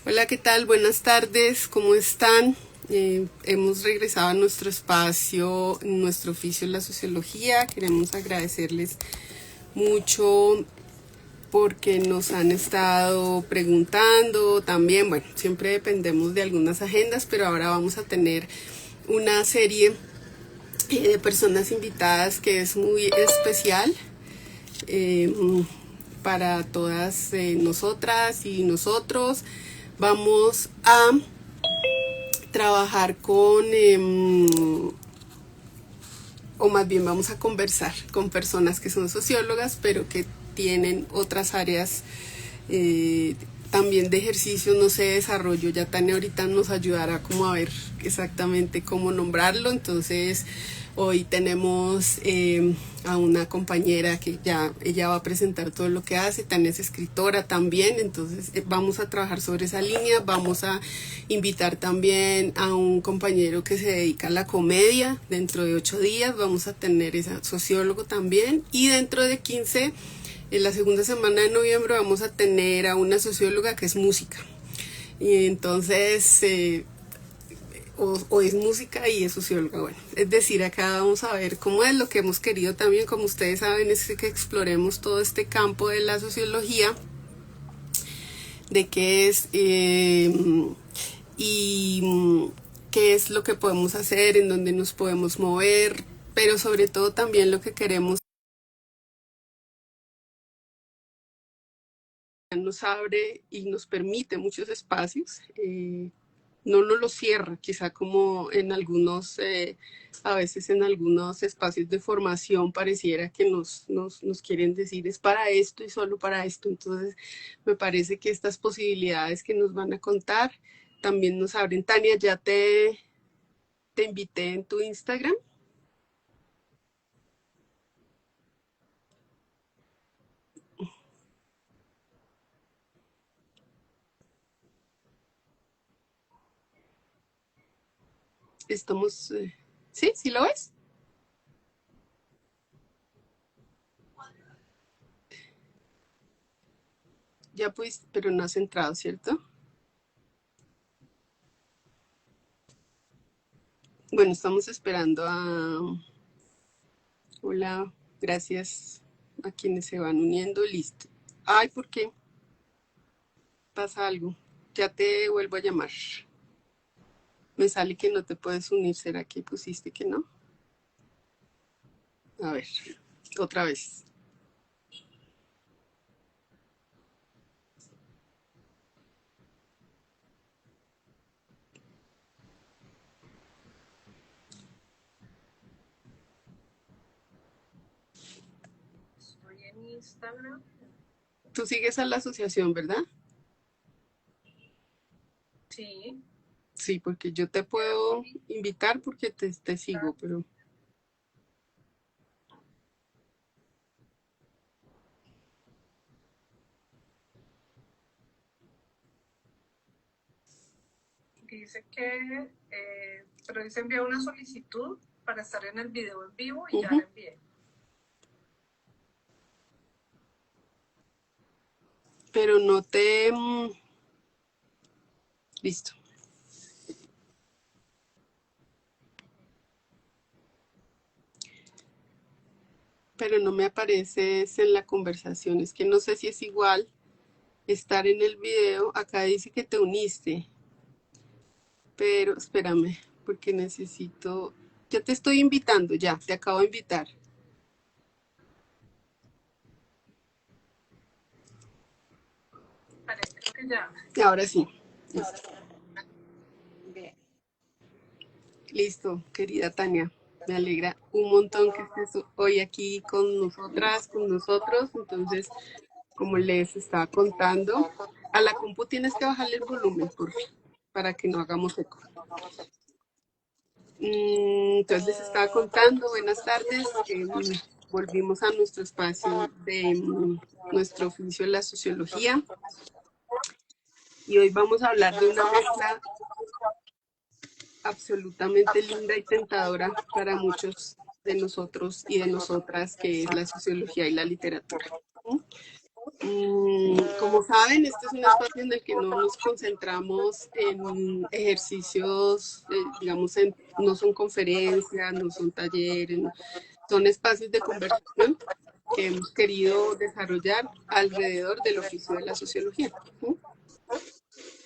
Hola, ¿qué tal? Buenas tardes, ¿cómo están? Hemos regresado a nuestro espacio, nuestro oficio en la sociología. Queremos agradecerles mucho porque nos han estado preguntando también. Bueno, siempre dependemos de algunas agendas, pero ahora vamos a tener una serie de personas invitadas que es muy especial eh, para todas nosotras y nosotros. Vamos a trabajar o más bien vamos a conversar con personas que son sociólogas, pero que tienen otras áreas eh, también de ejercicio, no sé, desarrollo. Ya Tania ahorita nos ayudará como a ver exactamente cómo nombrarlo. Entonces, hoy tenemos a una compañera que ya ella va a presentar todo lo que hace. Tania es escritora también, entonces vamos a trabajar sobre esa línea. Vamos a invitar también a un compañero que se dedica a la comedia. Dentro de 8 días vamos a tener ese sociólogo también, y dentro de 15, en la segunda semana de noviembre, vamos a tener a una socióloga que es música. Y entonces o es música y es socióloga. Bueno, es decir, acá vamos a ver cómo es. Lo que hemos querido también, como ustedes saben, es que exploremos todo este campo de la sociología, de qué es y qué es lo que podemos hacer, en dónde nos podemos mover, pero sobre todo también lo que queremos nos abre y nos permite muchos espacios. No nos lo cierra, quizá como en algunos, a veces en algunos espacios de formación pareciera que nos quieren decir es para esto y solo para esto. Entonces, me parece que estas posibilidades que nos van a contar también nos abren. Tania, ya te invité en tu Instagram. Estamos, ¿sí? ¿Sí lo ves? Ya pues, pero no has entrado, ¿cierto? Bueno, estamos esperando a... Hola, gracias a quienes se van uniendo. Listo. Ay, ¿por qué? Pasa algo. Ya te vuelvo a llamar. Me sale que no te puedes unir. ¿Será que pusiste que no? A ver, otra vez. Estoy en Instagram. Tú sigues a la asociación, ¿verdad? Sí, Sí, porque yo te puedo invitar porque te sigo, pero dice que, pero dice enviar una solicitud para estar en el video en vivo y ya ujú, la envié. pero no te... listo. Pero no me apareces en la conversación. Es que no sé si es igual estar en el video. Acá dice que te uniste, pero espérame, porque necesito... Ya te estoy invitando, ya, te acabo de invitar. Vale, creo que ya. Ahora sí, listo. Bien. Listo, querida Tania. Me alegra un montón que estés hoy aquí con nosotras, con nosotros. Entonces, como les estaba contando, a la compu tienes que bajarle el volumen, por fin, para que no hagamos eco. Entonces les estaba contando, buenas tardes, volvimos a nuestro espacio de nuestro oficio, la sociología, y hoy vamos a hablar de una mezcla absolutamente linda y tentadora para muchos de nosotros y de nosotras, que es la sociología y la literatura. Como saben, este es un espacio en el que no nos concentramos en ejercicios, digamos, no son conferencias, no son talleres, son espacios de conversación que hemos querido desarrollar alrededor del oficio de la sociología. ¿Sí?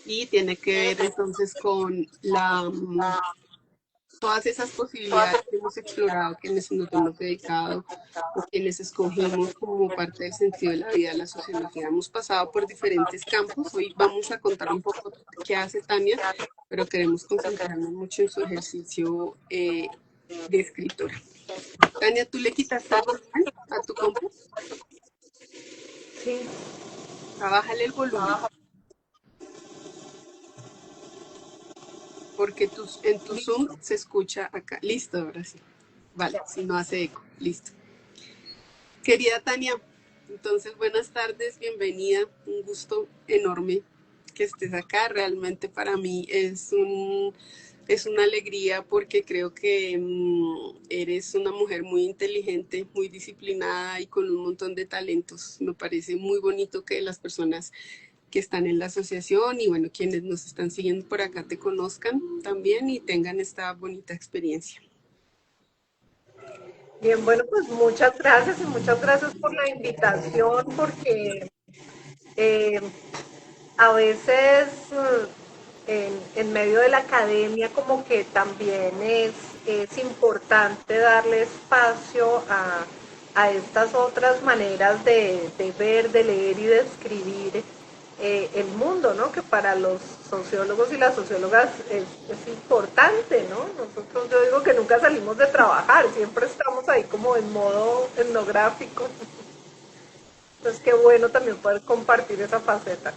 Y tiene que ver entonces con todas esas posibilidades que hemos explorado, quienes nos hemos dedicado o quienes escogimos como parte del sentido de la vida de la sociología. Hemos pasado por diferentes campos. Hoy vamos a contar un poco qué hace Tania, pero queremos concentrarnos mucho en su ejercicio de escritora. Tania, ¿tú le quitaste el volumen a tu compu? Sí. Bájale el volumen, porque en tu Zoom se escucha acá. Listo, ahora sí. Vale, si no hace eco. Listo. Querida Tania, entonces buenas tardes, bienvenida, un gusto enorme que estés acá. Realmente para mí es una alegría porque creo que eres una mujer muy inteligente, muy disciplinada y con un montón de talentos. Me parece muy bonito que las personas que están en la asociación y bueno, quienes nos están siguiendo por acá te conozcan también y tengan esta bonita experiencia. Bien, bueno, pues muchas gracias y muchas gracias por la invitación, porque eh, a veces en medio de la academia como que también es importante darle espacio a estas otras maneras de ver, de leer y de escribir el mundo, ¿no? Que para los sociólogos y las sociólogas es importante, ¿no? Nosotros, yo digo que nunca salimos de trabajar, siempre estamos ahí como en modo etnográfico. Entonces, qué bueno también poder compartir esa faceta.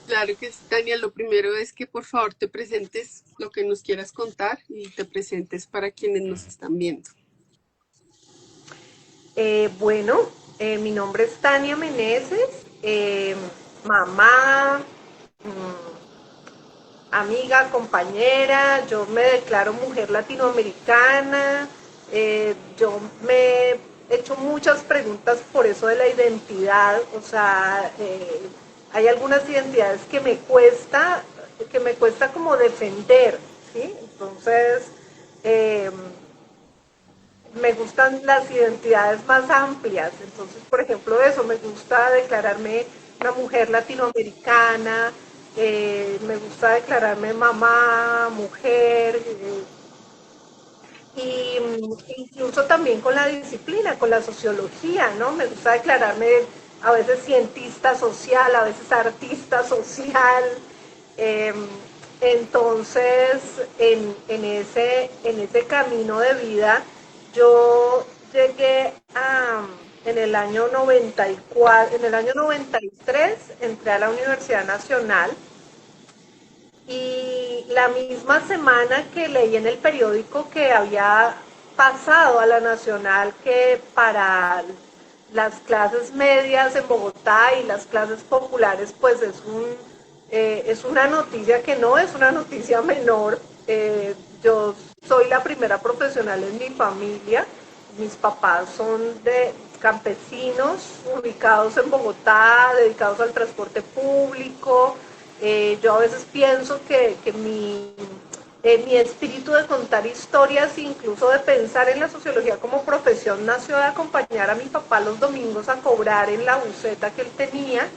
Claro que sí, Tania. Lo primero es que por favor te presentes lo que nos quieras contar y te presentes para quienes nos están viendo. Bueno, mi nombre es Tania Meneses, eh, mamá, amiga, compañera, yo me declaro mujer latinoamericana, yo me he hecho muchas preguntas por eso de la identidad, o sea, hay algunas identidades que me cuesta como defender, ¿sí? Entonces, eh, me gustan las identidades más amplias. Entonces, por ejemplo, eso, me gusta declararme una mujer latinoamericana, me gusta declararme mamá, mujer, y incluso también con la disciplina, con la sociología, ¿no? Me gusta declararme a veces cientista social, a veces artista social. Eh, entonces, en ese camino de vida, yo llegué en el año 94, en el año 93, entré a la Universidad Nacional y la misma semana que leí en el periódico que había pasado a la Nacional, que para las clases medias en Bogotá y las clases populares pues es una noticia que no es una noticia menor. Yo soy la primera profesional en mi familia, mis papás son de campesinos ubicados en Bogotá, dedicados al transporte público. Yo a veces pienso que mi espíritu de contar historias, incluso de pensar en la sociología como profesión, nació de acompañar a mi papá los domingos a cobrar en la buseta que él tenía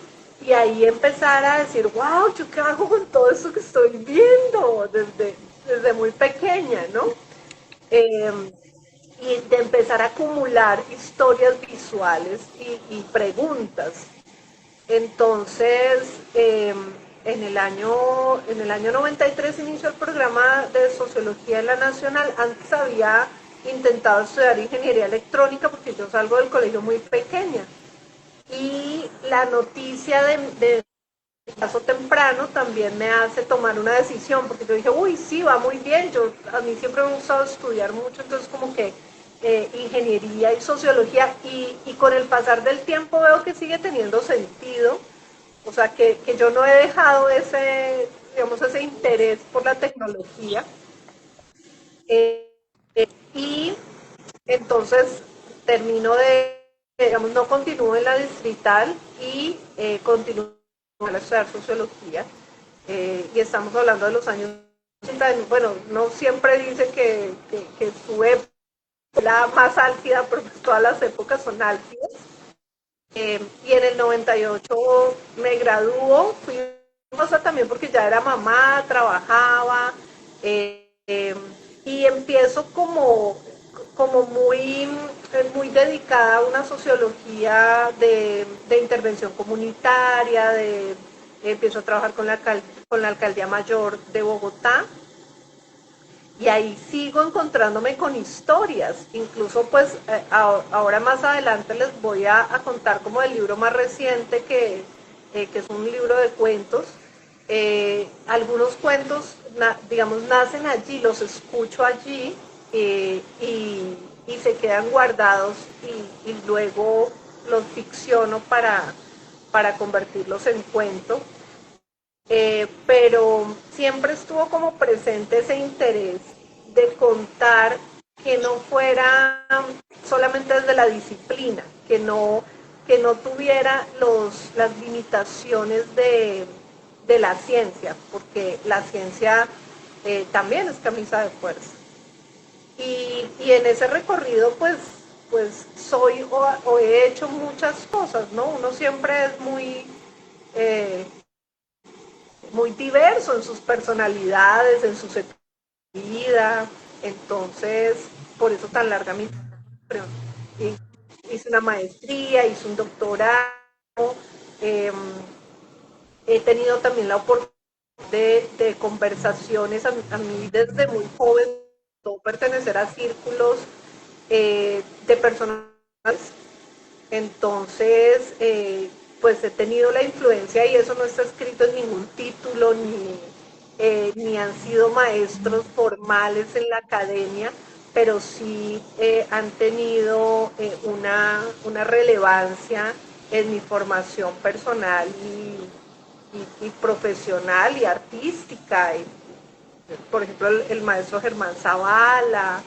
y ahí empezar a decir, wow, ¿yo qué hago con todo eso que estoy viendo desde muy pequeña, ¿no? Eh, y de empezar a acumular historias visuales y preguntas. Entonces, en el año 93 inició el programa de sociología en la Nacional. Antes había intentado estudiar ingeniería electrónica porque yo salgo del colegio muy pequeña. Y la noticia de caso temprano también me hace tomar una decisión, porque yo dije, uy, sí, va muy bien, a mí siempre me ha gustado estudiar mucho, entonces como que ingeniería y sociología, y con el pasar del tiempo veo que sigue teniendo sentido, o sea, que yo no he dejado ese, digamos, ese interés por la tecnología, eh, y entonces termino de, digamos, no continúo en la distrital, y continué a estudiar sociología. Y estamos hablando de los años 80. Bueno, no siempre dice que su época la más álgida, porque todas las épocas son álgidas. Y en el 98 me graduó, fui cosa también porque ya era mamá, trabajaba, y empiezo como muy dedicada a una sociología de intervención comunitaria, empiezo a trabajar con la alcaldía mayor de Bogotá, y ahí sigo encontrándome con historias. Incluso pues ahora más adelante les voy a contar como el libro más reciente que es un libro de cuentos. Algunos cuentos, digamos, nacen allí, los escucho allí, y se quedan guardados, y luego los ficciono para convertirlos en cuento. Pero siempre estuvo como presente ese interés de contar, que no fuera solamente desde la disciplina, que no tuviera las limitaciones de la ciencia, porque la ciencia también es camisa de fuerza. Y en ese recorrido pues soy o he hecho muchas cosas, ¿no? Uno siempre es muy diverso en sus personalidades, en su vida. Entonces, por eso tan larga mi... Hice una maestría, hice un doctorado, eh, he tenido también la oportunidad de conversaciones. A mí desde muy joven, todo pertenecer a círculos de personas. Entonces, pues he tenido la influencia, y eso no está escrito en ningún título, ni han sido maestros formales en la academia, pero sí han tenido una relevancia en mi formación personal y profesional y artística. Por ejemplo, el maestro Germán Zavala,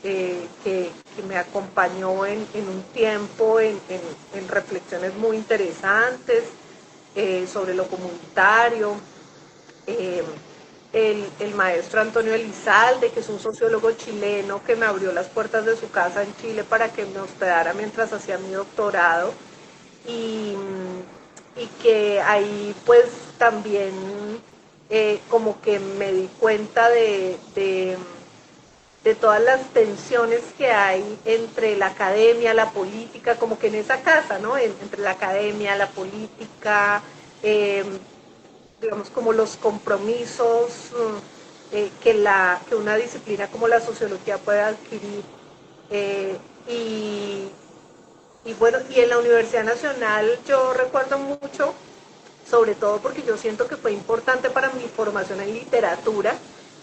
que me acompañó en un tiempo en reflexiones muy interesantes sobre lo comunitario. eh, el maestro Antonio Elizalde, que es un sociólogo chileno que me abrió las puertas de su casa en Chile para que me hospedara mientras hacía mi doctorado, y, y que ahí pues también como que me di cuenta de todas las tensiones que hay entre la academia, la política, como que en esa casa, ¿no? Entre la academia, la política, eh, digamos, como los compromisos que una disciplina como la sociología puede adquirir. Eh, y, y bueno, y en la Universidad Nacional yo recuerdo mucho, sobre todo porque yo siento que fue importante para mi formación en literatura,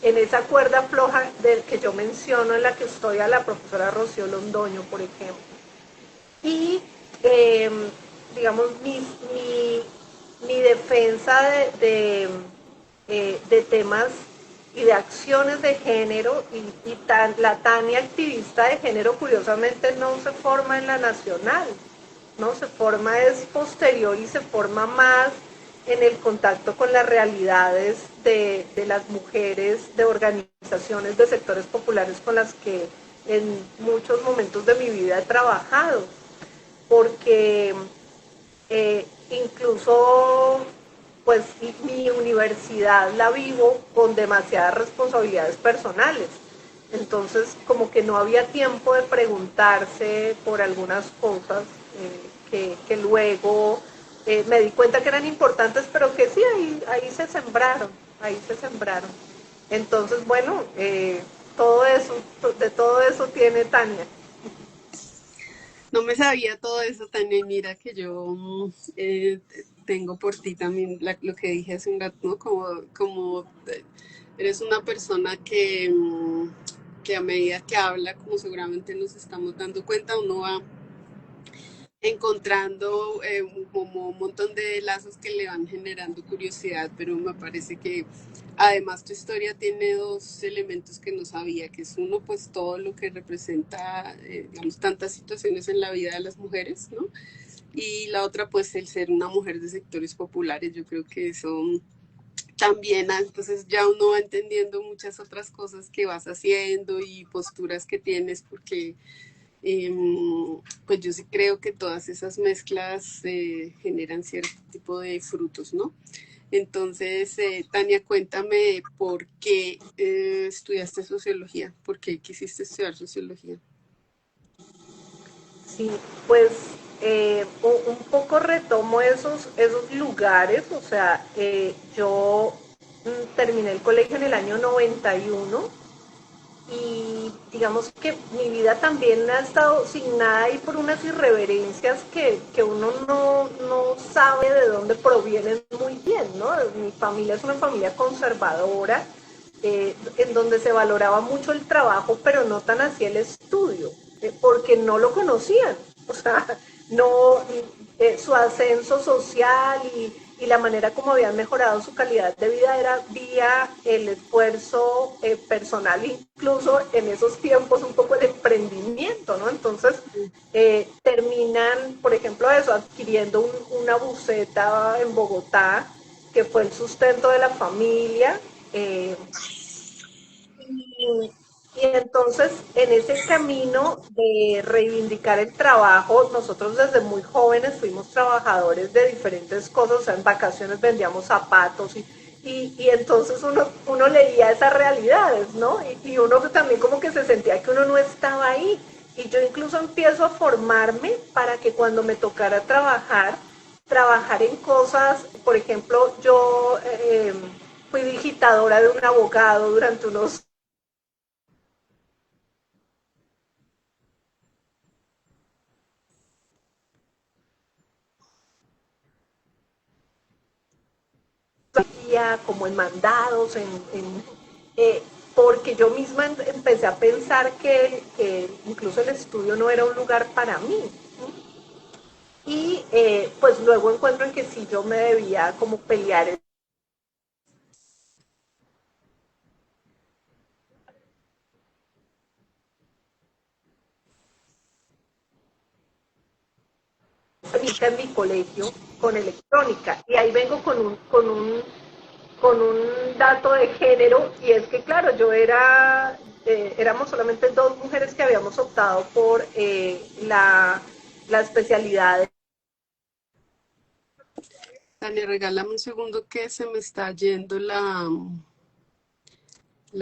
en esa cuerda floja del que yo menciono, en la que estoy, a la profesora Rocío Londoño, por ejemplo. Y, eh, digamos, mi defensa de temas y de acciones de género, la Tania activista de género, curiosamente no se forma en la Nacional, ¿no? Se forma es posterior, y se forma más en el contacto con las realidades de las mujeres, de organizaciones de sectores populares con las que en muchos momentos de mi vida he trabajado, porque incluso pues mi universidad la vivo con demasiadas responsabilidades personales. Entonces, como que no había tiempo de preguntarse por algunas cosas que luego me di cuenta que eran importantes, pero que sí, ahí se sembraron, ahí se sembraron. Entonces, bueno, todo eso, de todo eso tiene Tania. No me sabía todo eso, Tania, y mira que yo tengo por ti también lo que dije hace un rato, ¿no? Eres una persona que a medida que habla, como seguramente nos estamos dando cuenta, uno va encontrando como un montón de lazos que le van generando curiosidad, pero me parece que además tu historia tiene dos elementos que no sabía, que es uno, pues todo lo que representa, digamos, tantas situaciones en la vida de las mujeres, ¿no? y la otra pues el ser una mujer de sectores populares. Yo creo que eso también, entonces ya uno va entendiendo muchas otras cosas que vas haciendo y posturas que tienes, porque eh, pues yo sí creo que todas esas mezclas generan cierto tipo de frutos, ¿no? Entonces, Tania, cuéntame por qué estudiaste sociología, por qué quisiste estudiar sociología. Sí, pues un poco retomo esos lugares, o sea, yo terminé el colegio en el año 91 y digamos que mi vida también ha estado signada ahí por unas irreverencias que uno no sabe de dónde provienen muy bien, ¿no? Mi familia es una familia conservadora, en donde se valoraba mucho el trabajo, pero no tan así el estudio, porque no lo conocían, o sea, no, su ascenso social y la manera como habían mejorado su calidad de vida era vía el esfuerzo personal, incluso en esos tiempos un poco el emprendimiento, ¿no? Entonces terminan, por ejemplo, eso, adquiriendo una buceta en Bogotá, que fue el sustento de la familia. Y entonces, en ese camino de reivindicar el trabajo, nosotros desde muy jóvenes fuimos trabajadores de diferentes cosas, o sea, en vacaciones vendíamos zapatos y entonces uno leía esas realidades, ¿no? Y uno también como que se sentía que uno no estaba ahí. Y yo incluso empiezo a formarme para que cuando me tocara trabajar en cosas, por ejemplo, yo fui digitadora de un abogado durante unos como en mandados, eh, porque yo misma empecé a pensar que incluso el estudio no era un lugar para mí. Y pues luego encuentro en que sí yo me debía como pelear en mi colegio con electrónica. Y ahí vengo con un dato de género, y es que claro, éramos solamente dos mujeres que habíamos optado por la especialidad. Tania, regálame un segundo que se me está yendo la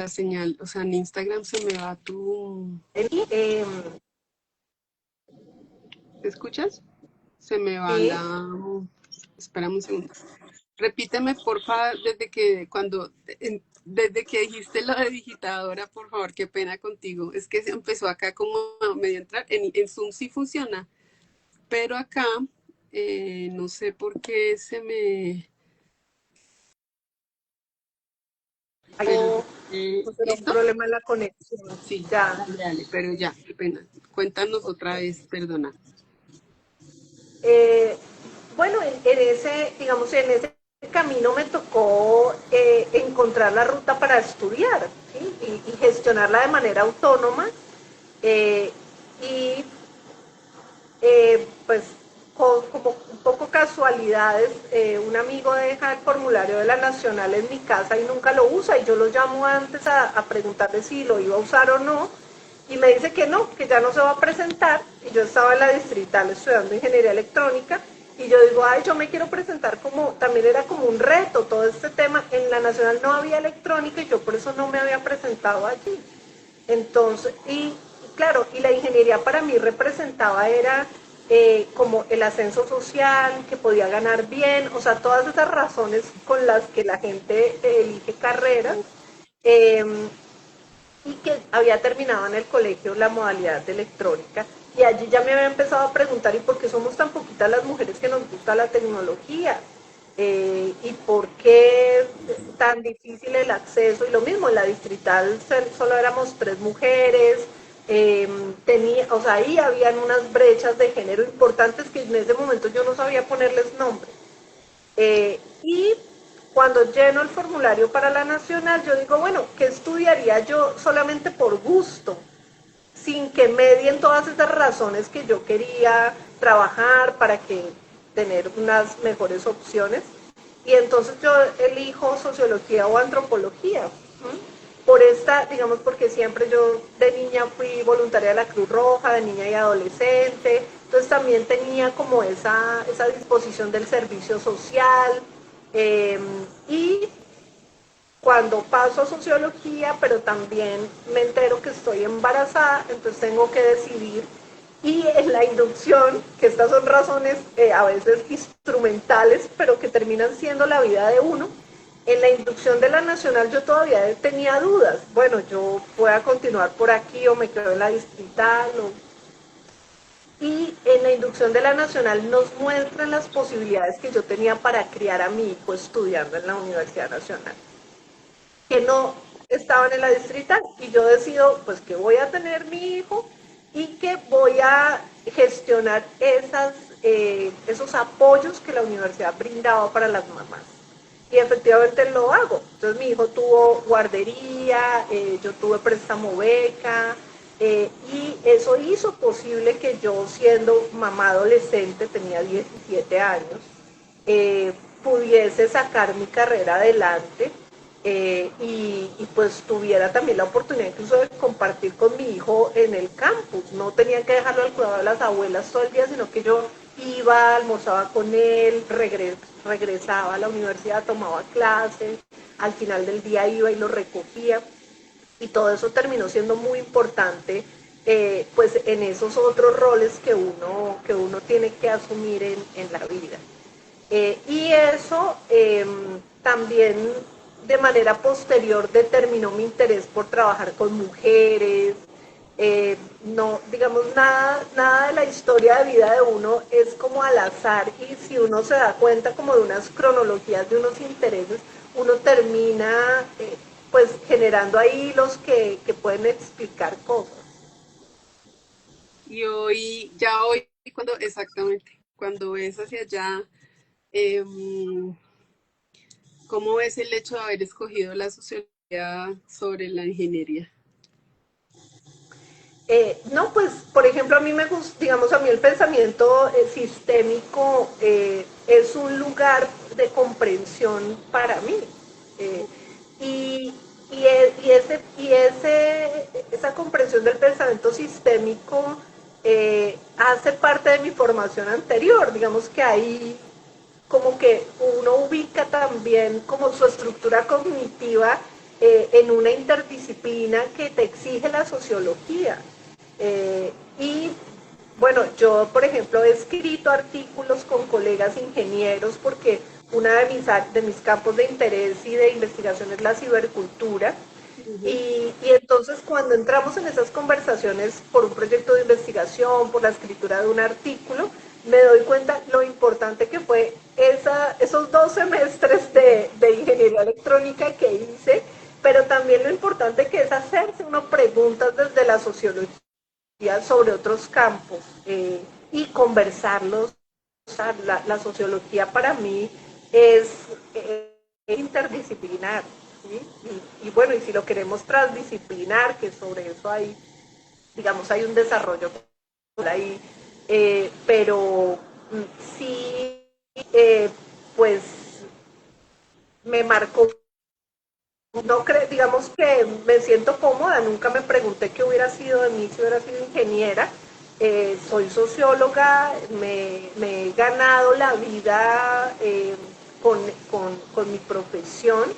señal, o sea, en Instagram se me va tu... Eh, ¿Te escuchas? Se me va sí, la... Espérame un segundo. Repíteme, porfa, desde que dijiste lo de digitadora, por favor, qué pena contigo. Es que se empezó acá como a medio entrar. En Zoom sí funciona, pero acá no sé por qué se me... Pero, algo, pues era un ¿listo? problema en la conexión. Sí, Ya. dale, dale, pero ya, qué pena. Cuéntanos otra Okay. vez, perdona. Eh, bueno, digamos, en ese camino me tocó encontrar la ruta para estudiar, ¿sí? Y gestionarla de manera autónoma. eh, y pues como un poco casualidades, un amigo deja el formulario de la Nacional en mi casa y nunca lo usa, y yo lo llamo antes a preguntarle si lo iba a usar o no, y me dice que no, que ya no se va a presentar. Y yo estaba en la distrital estudiando ingeniería electrónica, y yo digo, ay, yo me quiero presentar, como también era como un reto todo este tema. En la Nacional no había electrónica y yo por eso no me había presentado allí. Entonces, y claro, y la ingeniería para mí representaba era como el ascenso social, que podía ganar bien, o sea, todas esas razones con las que la gente elige carreras, eh, y que había terminado en el colegio la modalidad de electrónica. Y allí ya me había empezado a preguntar, ¿y por qué somos tan poquitas las mujeres que nos gusta la tecnología? ¿Y por qué tan difícil el acceso? Y lo mismo, en la distrital solo éramos 3 mujeres, o sea, ahí habían unas brechas de género importantes que en ese momento yo no sabía ponerles nombre. Y cuando lleno el formulario para la nacional, yo digo, bueno, ¿qué estudiaría yo solamente por gusto? Sin que medien todas esas razones que yo quería trabajar, para que tener unas mejores opciones. Y entonces yo elijo sociología o antropología. Por esta, digamos, porque siempre yo de niña fui voluntaria de la Cruz Roja, de niña y adolescente, entonces también tenía como esa disposición del servicio social, y cuando paso a sociología, pero también me entero que estoy embarazada, entonces tengo que decidir. Y en la inducción, que estas son razones a veces instrumentales, pero que terminan siendo la vida de uno, en la inducción de la nacional yo todavía tenía dudas. Bueno, yo voy a continuar por aquí o me quedo en la distrital. Y en la inducción de la nacional nos muestran las posibilidades que yo tenía para criar a mi hijo estudiando en la Universidad Nacional, que no estaban en la distrital, y yo decido pues que voy a tener mi hijo y que voy a gestionar esos apoyos que la universidad brindaba para las mamás. Y efectivamente lo hago. Entonces mi hijo tuvo guardería, yo tuve préstamo beca, y eso hizo posible que yo, siendo mamá adolescente, tenía 17 años, pudiese sacar mi carrera adelante, y pues tuviera también la oportunidad incluso de compartir con mi hijo en el campus. No tenía que dejarlo al cuidado de las abuelas todo el día, sino que yo iba, almorzaba con él, regresaba a la universidad, tomaba clases, al final del día iba y lo recogía, y todo eso terminó siendo muy importante, pues en esos otros roles que uno tiene que asumir en la vida. Y eso también de manera posterior determinó mi interés por trabajar con mujeres. No, digamos, nada de la historia de vida de uno es como al azar, y si uno se da cuenta como de unas cronologías, de unos intereses, uno termina pues generando ahí los que pueden explicar cosas. Y hoy, ya hoy, cuando exactamente, cuando ves hacia allá, em, ¿cómo ves el hecho de haber escogido la sociología sobre la ingeniería? No, pues, por ejemplo, a mí me gusta, digamos, a mí el pensamiento sistémico es un lugar de comprensión para mí. Eh, y, esa comprensión del pensamiento sistémico hace parte de mi formación anterior. Digamos que ahí como que uno ubica también como su estructura cognitiva en una interdisciplina que te exige la sociología. Y bueno, yo por ejemplo he escrito artículos con colegas ingenieros, porque una de mis campos de interés y de investigación es la cibercultura. Ujú. Y entonces cuando entramos en esas conversaciones por un proyecto de investigación, por la escritura de un artículo, me doy cuenta lo importante que fue esos 2 semestres de ingeniería electrónica que hice, pero también lo importante que es hacerse unas preguntas desde la sociología sobre otros campos, y conversarlos. O sea, la sociología para mí es interdisciplinar, ¿sí? Y bueno, y si lo queremos transdisciplinar, que sobre eso hay, digamos, hay un desarrollo por ahí, pero sí, pues me marcó. No digamos que me siento cómoda, nunca me pregunté qué hubiera sido de mí si hubiera sido ingeniera. Soy socióloga, me he ganado la vida con, con mi profesión,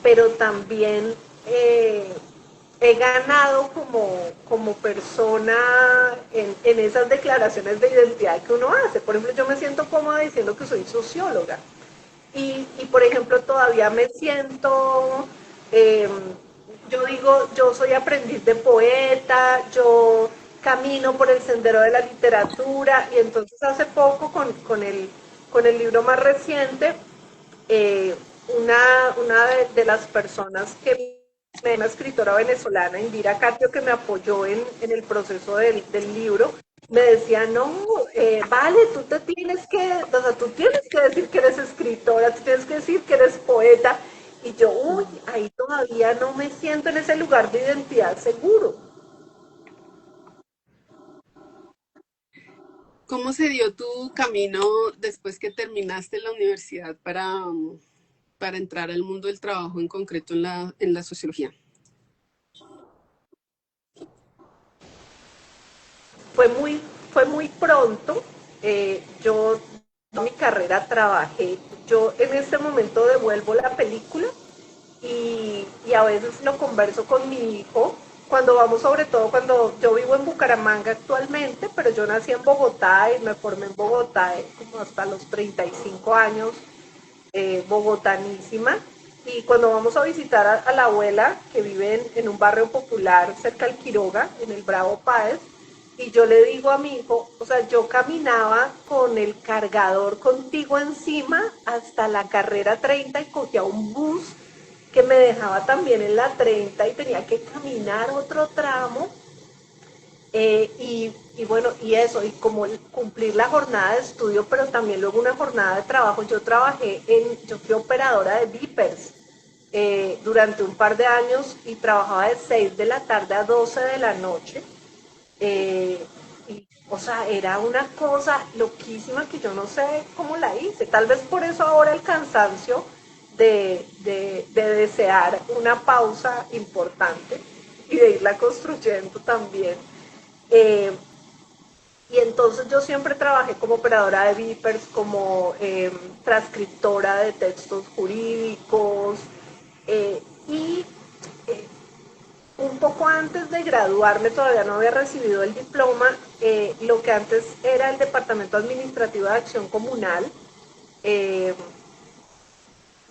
pero también he ganado como persona en esas declaraciones de identidad que uno hace. Por ejemplo, yo me siento cómoda diciendo que soy socióloga. Por ejemplo, todavía me siento, eh, yo digo, yo soy aprendiz de poeta, yo camino por el sendero de la literatura, y entonces hace poco con el libro más reciente, eh, una de las personas una escritora venezolana, Indira Carpio, que me apoyó en el proceso del libro, me decía, no, vale, o sea, tú tienes que decir que eres escritora, tú tienes que decir que eres poeta. Y yo, uy, ahí todavía no me siento en ese lugar de identidad seguro. ¿Cómo se dio tu camino después que terminaste la universidad para entrar al mundo del trabajo, en concreto en la sociología? Fue muy, fue muy pronto. Yo mi carrera trabajé. Yo en este momento devuelvo la película y a veces lo converso con mi hijo cuando vamos, sobre todo cuando yo vivo en Bucaramanga actualmente, pero yo nací en Bogotá y me formé en Bogotá como hasta los 35 años, bogotanísima. Y cuando vamos a visitar a la abuela, que vive en un barrio popular cerca del Quiroga, en el Bravo Páez, y yo le digo a mi hijo, o sea, yo caminaba con el cargador contigo encima hasta la carrera 30 y cogía un bus que me dejaba también en la 30 y tenía que caminar otro tramo. Y bueno, y eso, y como cumplir la jornada de estudio, pero también luego una jornada de trabajo. Yo fui operadora de Vipers durante un par de años y trabajaba de 6 de la tarde a 12 de la noche. O sea, era una cosa loquísima que yo no sé cómo la hice. Tal vez por eso ahora el cansancio de desear una pausa importante y de irla construyendo también. Eh, y entonces yo siempre trabajé como operadora de Vipers, como transcriptora de textos jurídicos y eh, un poco antes de graduarme, todavía no había recibido el diploma, lo que antes era el Departamento Administrativo de Acción Comunal, eh,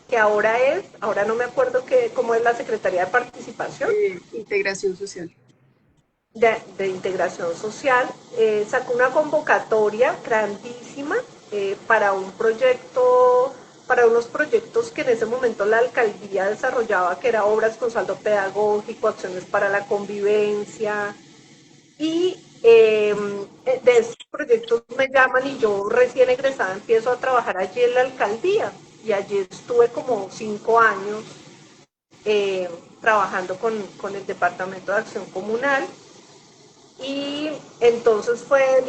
que ahora no me acuerdo cómo es la Secretaría de Participación, Integración social. de Integración Social, sacó una convocatoria grandísima para un proyecto, para unos proyectos que en ese momento la alcaldía desarrollaba, que era obras con saldo pedagógico, acciones para la convivencia, y de esos proyectos me llaman y yo recién egresada empiezo a trabajar allí en la alcaldía, y allí estuve como 5 años trabajando con el Departamento de Acción Comunal. Y entonces fue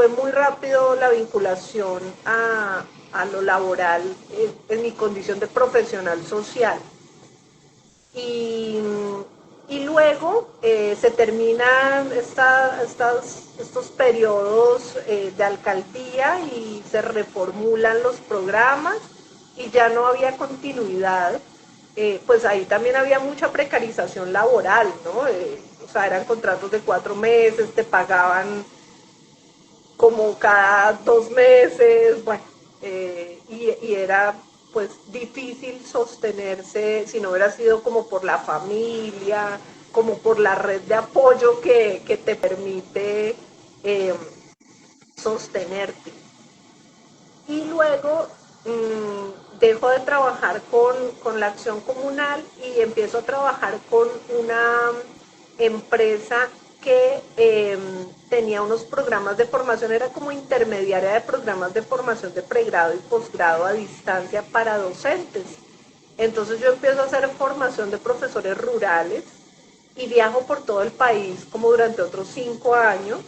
muy rápido la vinculación a lo laboral en mi condición de profesional social. Y, y luego se terminan estos periodos de alcaldía y se reformulan los programas y ya no había continuidad. Pues ahí también había mucha precarización laboral, ¿no? O sea, eran contratos de 4 meses, te pagaban como cada 2 meses, bueno, y era pues difícil sostenerse si no hubiera sido como por la familia, como por la red de apoyo que te permite eh, sostenerte. Y luego dejo de trabajar con la acción comunal y empiezo a trabajar con una empresa que tenía unos programas de formación, era como intermediaria de programas de formación de pregrado y posgrado a distancia para docentes. Entonces yo empiezo a hacer formación de profesores rurales y viajo por todo el país como durante otros 5 años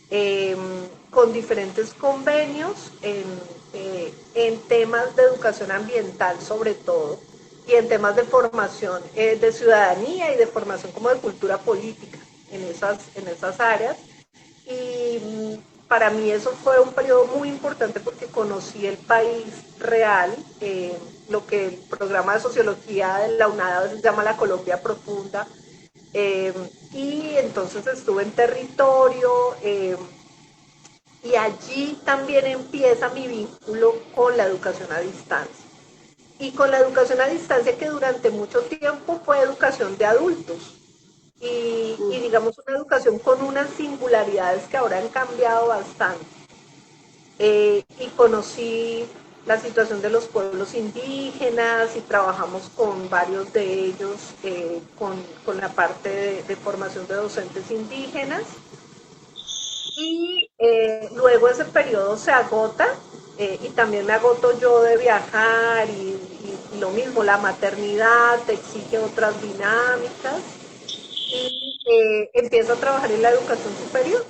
eh, con diferentes convenios en temas de educación ambiental sobre todo y en temas de formación de ciudadanía y de formación como de cultura política en esas áreas. Y para mí eso fue un periodo muy importante porque conocí el país real, lo que el programa de sociología de la UNAD a veces llama la Colombia profunda. Eh, y entonces estuve en territorio y allí también empieza mi vínculo con la educación a distancia. Y con la educación a distancia que durante mucho tiempo fue educación de adultos y digamos una educación con unas singularidades que ahora han cambiado bastante. Y conocí la situación de los pueblos indígenas y trabajamos con varios de ellos con la parte de formación de docentes indígenas. Y luego ese periodo se agota y también me agoto yo de viajar y lo mismo, la maternidad te exige otras dinámicas y empiezo a trabajar en la educación superior.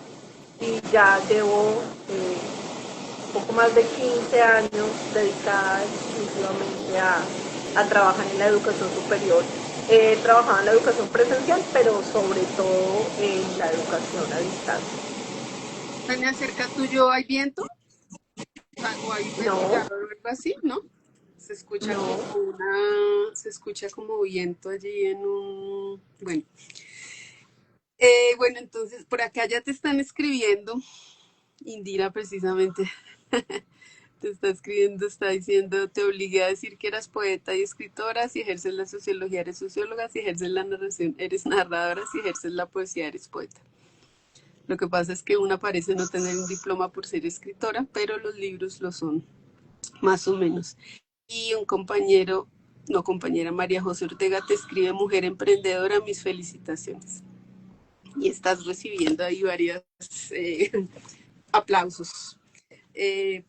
y ya llevo poco más de 15 años dedicada exclusivamente a trabajar en la educación superior. He trabajado en la educación presencial, pero sobre todo en la educación a distancia. Tania, cerca tuyo hay viento, o hay un No, ventilador o algo así, ¿no? no. Se escucha como viento allí en un, bueno. Bueno, entonces por acá ya te están escribiendo, Indira precisamente te está escribiendo, está diciendo, te obligué a decir que eras poeta y escritora, si ejerces la sociología eres socióloga, si ejerces la narración eres narradora, si ejerces la poesía eres poeta. Lo que pasa es que una parece no tener un diploma por ser escritora, pero los libros lo son, más o menos. Y un compañero, no compañera, María José Ortega te escribe, mujer emprendedora, mis felicitaciones. Y estás recibiendo ahí varios eh, aplausos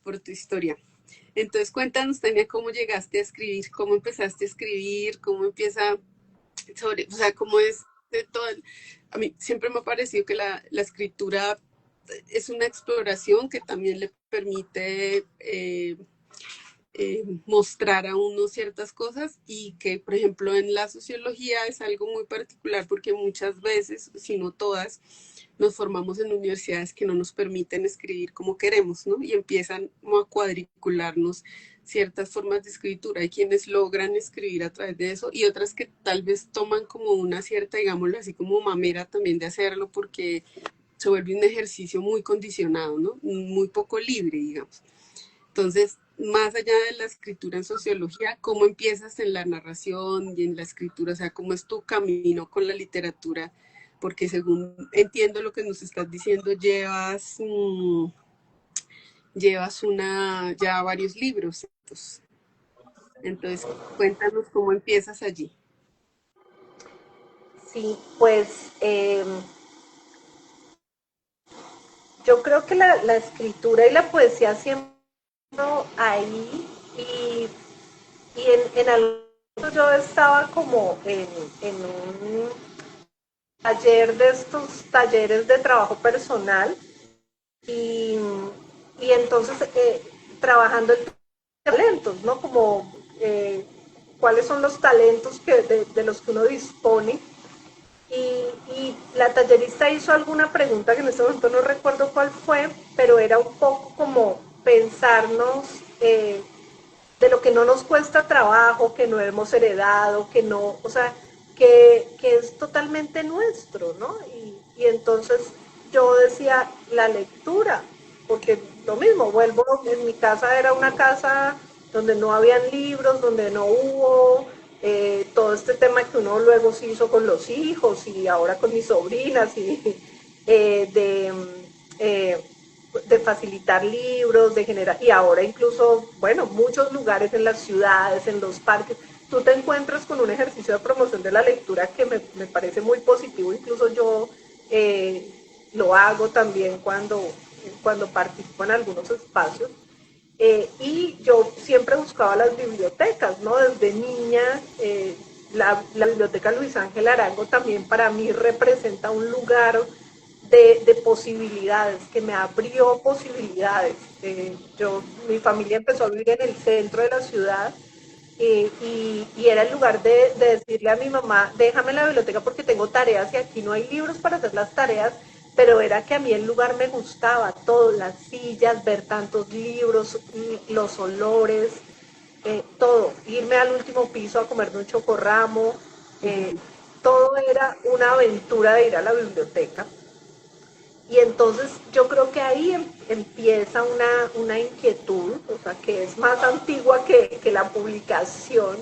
por tu historia. Entonces cuéntanos, Tania, cómo llegaste a escribir, cómo empezaste a escribir, cómo empieza sobre, o sea, cómo es de todo. A mí siempre me ha parecido que la escritura es una exploración que también le permite mostrar a uno ciertas cosas y que, por ejemplo, en la sociología es algo muy particular porque muchas veces, si no todas, nos formamos en universidades que no nos permiten escribir como queremos, ¿no? Y empiezan como a cuadricularnos ciertas formas de escritura. Hay quienes logran escribir a través de eso y otras que tal vez toman como una cierta, digámoslo así, como mamera también de hacerlo porque se vuelve un ejercicio muy condicionado, ¿no? Muy poco libre, digamos. Entonces, más allá de la escritura en sociología, ¿cómo empiezas en la narración y en la escritura? O sea, ¿cómo es tu camino con la literatura? Porque según entiendo lo que nos estás diciendo, llevas ya varios libros. Entonces, cuéntanos cómo empiezas allí. Sí, pues yo creo que la escritura y la poesía siempre ahí y, en algo yo estaba como en un taller de estos talleres de trabajo personal y, y entonces trabajando en talentos, ¿no? Como cuáles son los talentos de los que uno dispone. Y la tallerista hizo alguna pregunta que en este momento no recuerdo cuál fue, pero era un poco como pensarnos de lo que no nos cuesta trabajo, que no hemos heredado, que no, o sea, que es totalmente nuestro, ¿no? Y entonces yo decía la lectura, porque lo mismo, vuelvo, en mi casa era una casa donde no habían libros, donde no hubo todo este tema que uno luego se hizo con los hijos y ahora con mis sobrinas y eh, de, eh, de facilitar libros, de generar, y ahora incluso, bueno, muchos lugares en las ciudades, en los parques, tú te encuentras con un ejercicio de promoción de la lectura que me parece muy positivo, incluso yo lo hago también cuando participo en algunos espacios. Y yo siempre buscaba las bibliotecas, ¿no? Desde niña, la biblioteca Luis Ángel Arango también para mí representa un lugar de posibilidades, que me abrió posibilidades. Mi familia empezó a vivir en el centro de la ciudad y era el lugar de decirle a mi mamá, déjame la biblioteca porque tengo tareas y aquí no hay libros para hacer las tareas, pero era que a mí el lugar me gustaba, todo, las sillas, ver tantos libros, los olores, todo, irme al último piso a comerme un chocorramo, eh, todo era una aventura de ir a la biblioteca. Y entonces yo creo que ahí empieza una inquietud, o sea, que es más antigua que la publicación.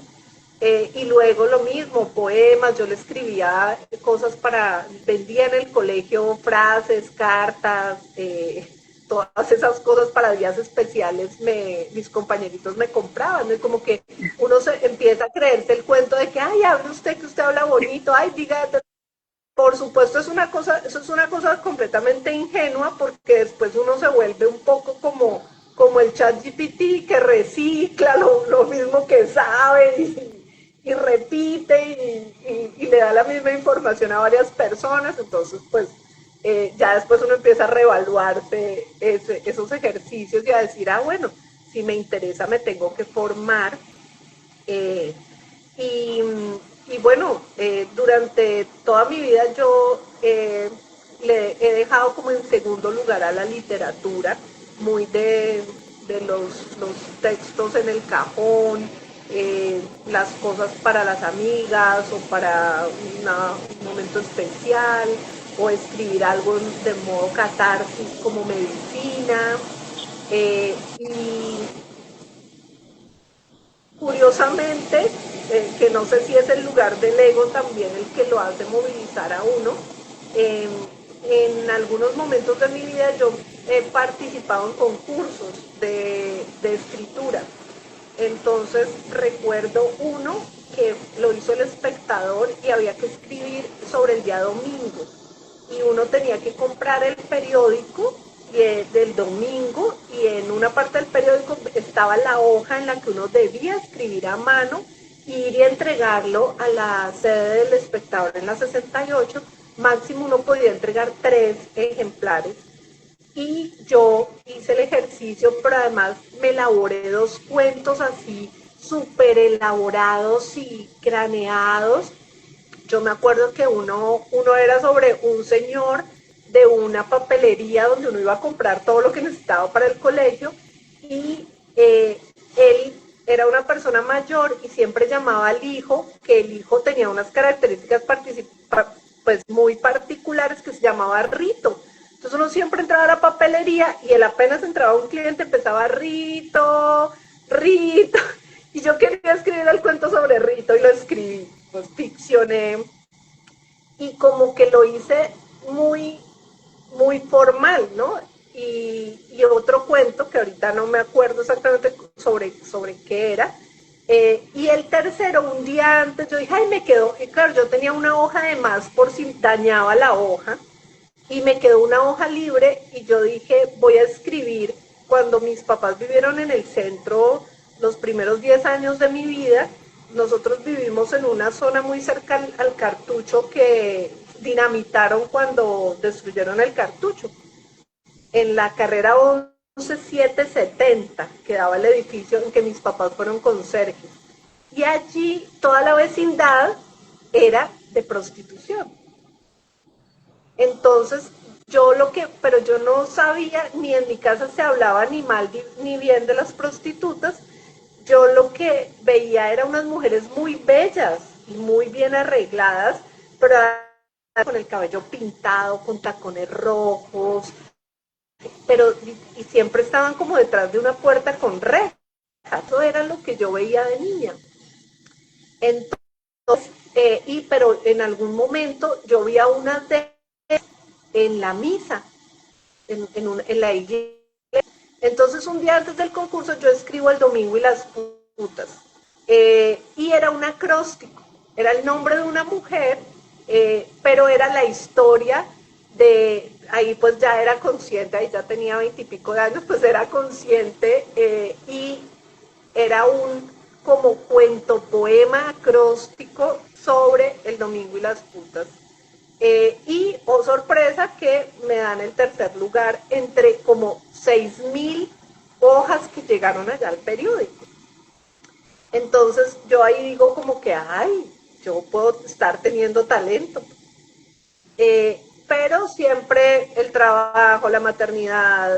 Y luego lo mismo, poemas, yo le escribía cosas vendía en el colegio frases, cartas, todas esas cosas para días especiales, mis compañeritos me compraban, es como que uno se empieza a creerse el cuento de que, ay, hable usted, que usted habla bonito, ay, diga, por supuesto es una cosa, eso es una cosa completamente ingenua porque después uno se vuelve un poco como el chat GPT que recicla lo mismo que sabe y repite y le da la misma información a varias personas, entonces pues ya después uno empieza a reevaluarse esos ejercicios y a decir, bueno, si me interesa me tengo que formar. Eh, y, y, bueno, durante toda mi vida yo le he dejado como en segundo lugar a la literatura, muy de los textos en el cajón, las cosas para las amigas o para un momento especial, o escribir algo de modo catarsis como medicina. Y curiosamente, que no sé si es el lugar del ego también el que lo hace movilizar a uno, eh, en algunos momentos de mi vida yo he participado en concursos de escritura. Entonces recuerdo uno que lo hizo El Espectador y había que escribir sobre el día domingo. Y uno tenía que comprar el periódico del domingo, y en una parte del periódico estaba la hoja en la que uno debía escribir a mano y ir y entregarlo a la sede del Espectador en la 68. Máximo uno podía entregar 3 ejemplares. Y yo hice el ejercicio, pero además me elaboré 2 cuentos así súper elaborados y craneados. Yo me acuerdo que uno era sobre un señor de una papelería donde uno iba a comprar todo lo que necesitaba para el colegio, y él era una persona mayor y siempre llamaba al hijo, que el hijo tenía unas características pues muy particulares, que se llamaba Rito. Entonces uno siempre entraba a la papelería y él apenas entraba un cliente empezaba Rito, Rito, y yo quería escribir el cuento sobre Rito y lo escribí, pues ficcioné, y como que lo hice muy, muy formal, ¿no? Y otro cuento que ahorita no me acuerdo exactamente sobre qué era. Y el tercero, un día antes, yo dije, ay, me quedó, y claro, yo tenía una hoja de más por si dañaba la hoja, y me quedó una hoja libre, y yo dije, voy a escribir. Cuando mis papás vivieron en el centro los primeros 10 años de mi vida, nosotros vivimos en una zona muy cerca al Cartucho, que dinamitaron cuando destruyeron el Cartucho. En la carrera 11770 quedaba el edificio en que mis papás fueron conserjes. Y allí toda la vecindad era de prostitución. Entonces, pero yo no sabía, ni en mi casa se hablaba ni mal ni bien de las prostitutas. Yo lo que veía eran unas mujeres muy bellas y muy bien arregladas, pero con el cabello pintado, con tacones rojos, pero y siempre estaban como detrás de una puerta con rejas. Eso era lo que yo veía de niña. Entonces, pero en algún momento yo vi a unas de en la misa, en la iglesia. Entonces un día antes del concurso yo escribo El domingo y las putas, y era un acróstico, era el nombre de una mujer, pero era la historia ahí pues ya era consciente, ahí ya tenía 20 y pico de años, pues era consciente, y era un como cuento, poema acróstico sobre el domingo y las putas. Y, oh sorpresa, que me dan el tercer lugar entre como 6.000 hojas que llegaron allá al periódico. Entonces yo ahí digo como que, ay, yo puedo estar teniendo talento. Pero siempre el trabajo, la maternidad,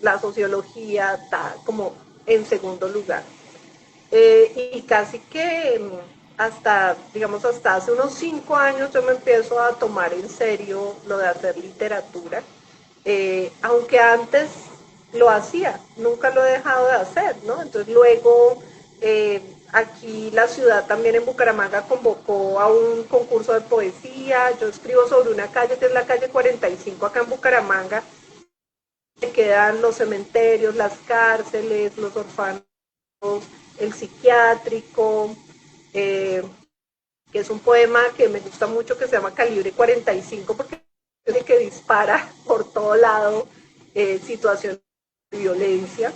la sociología, está como en segundo lugar. Y casi que digamos, hasta hace unos 5 años yo me empiezo a tomar en serio lo de hacer literatura, aunque antes lo hacía, nunca lo he dejado de hacer, ¿no? Entonces luego aquí la ciudad también en Bucaramanga convocó a un concurso de poesía. Yo escribo sobre una calle que es la calle 45 acá en Bucaramanga, que quedan los cementerios, las cárceles, los orfanatos, el psiquiátrico, que es un poema que me gusta mucho, que se llama Calibre 45, porque es el que dispara por todo lado situaciones de violencia.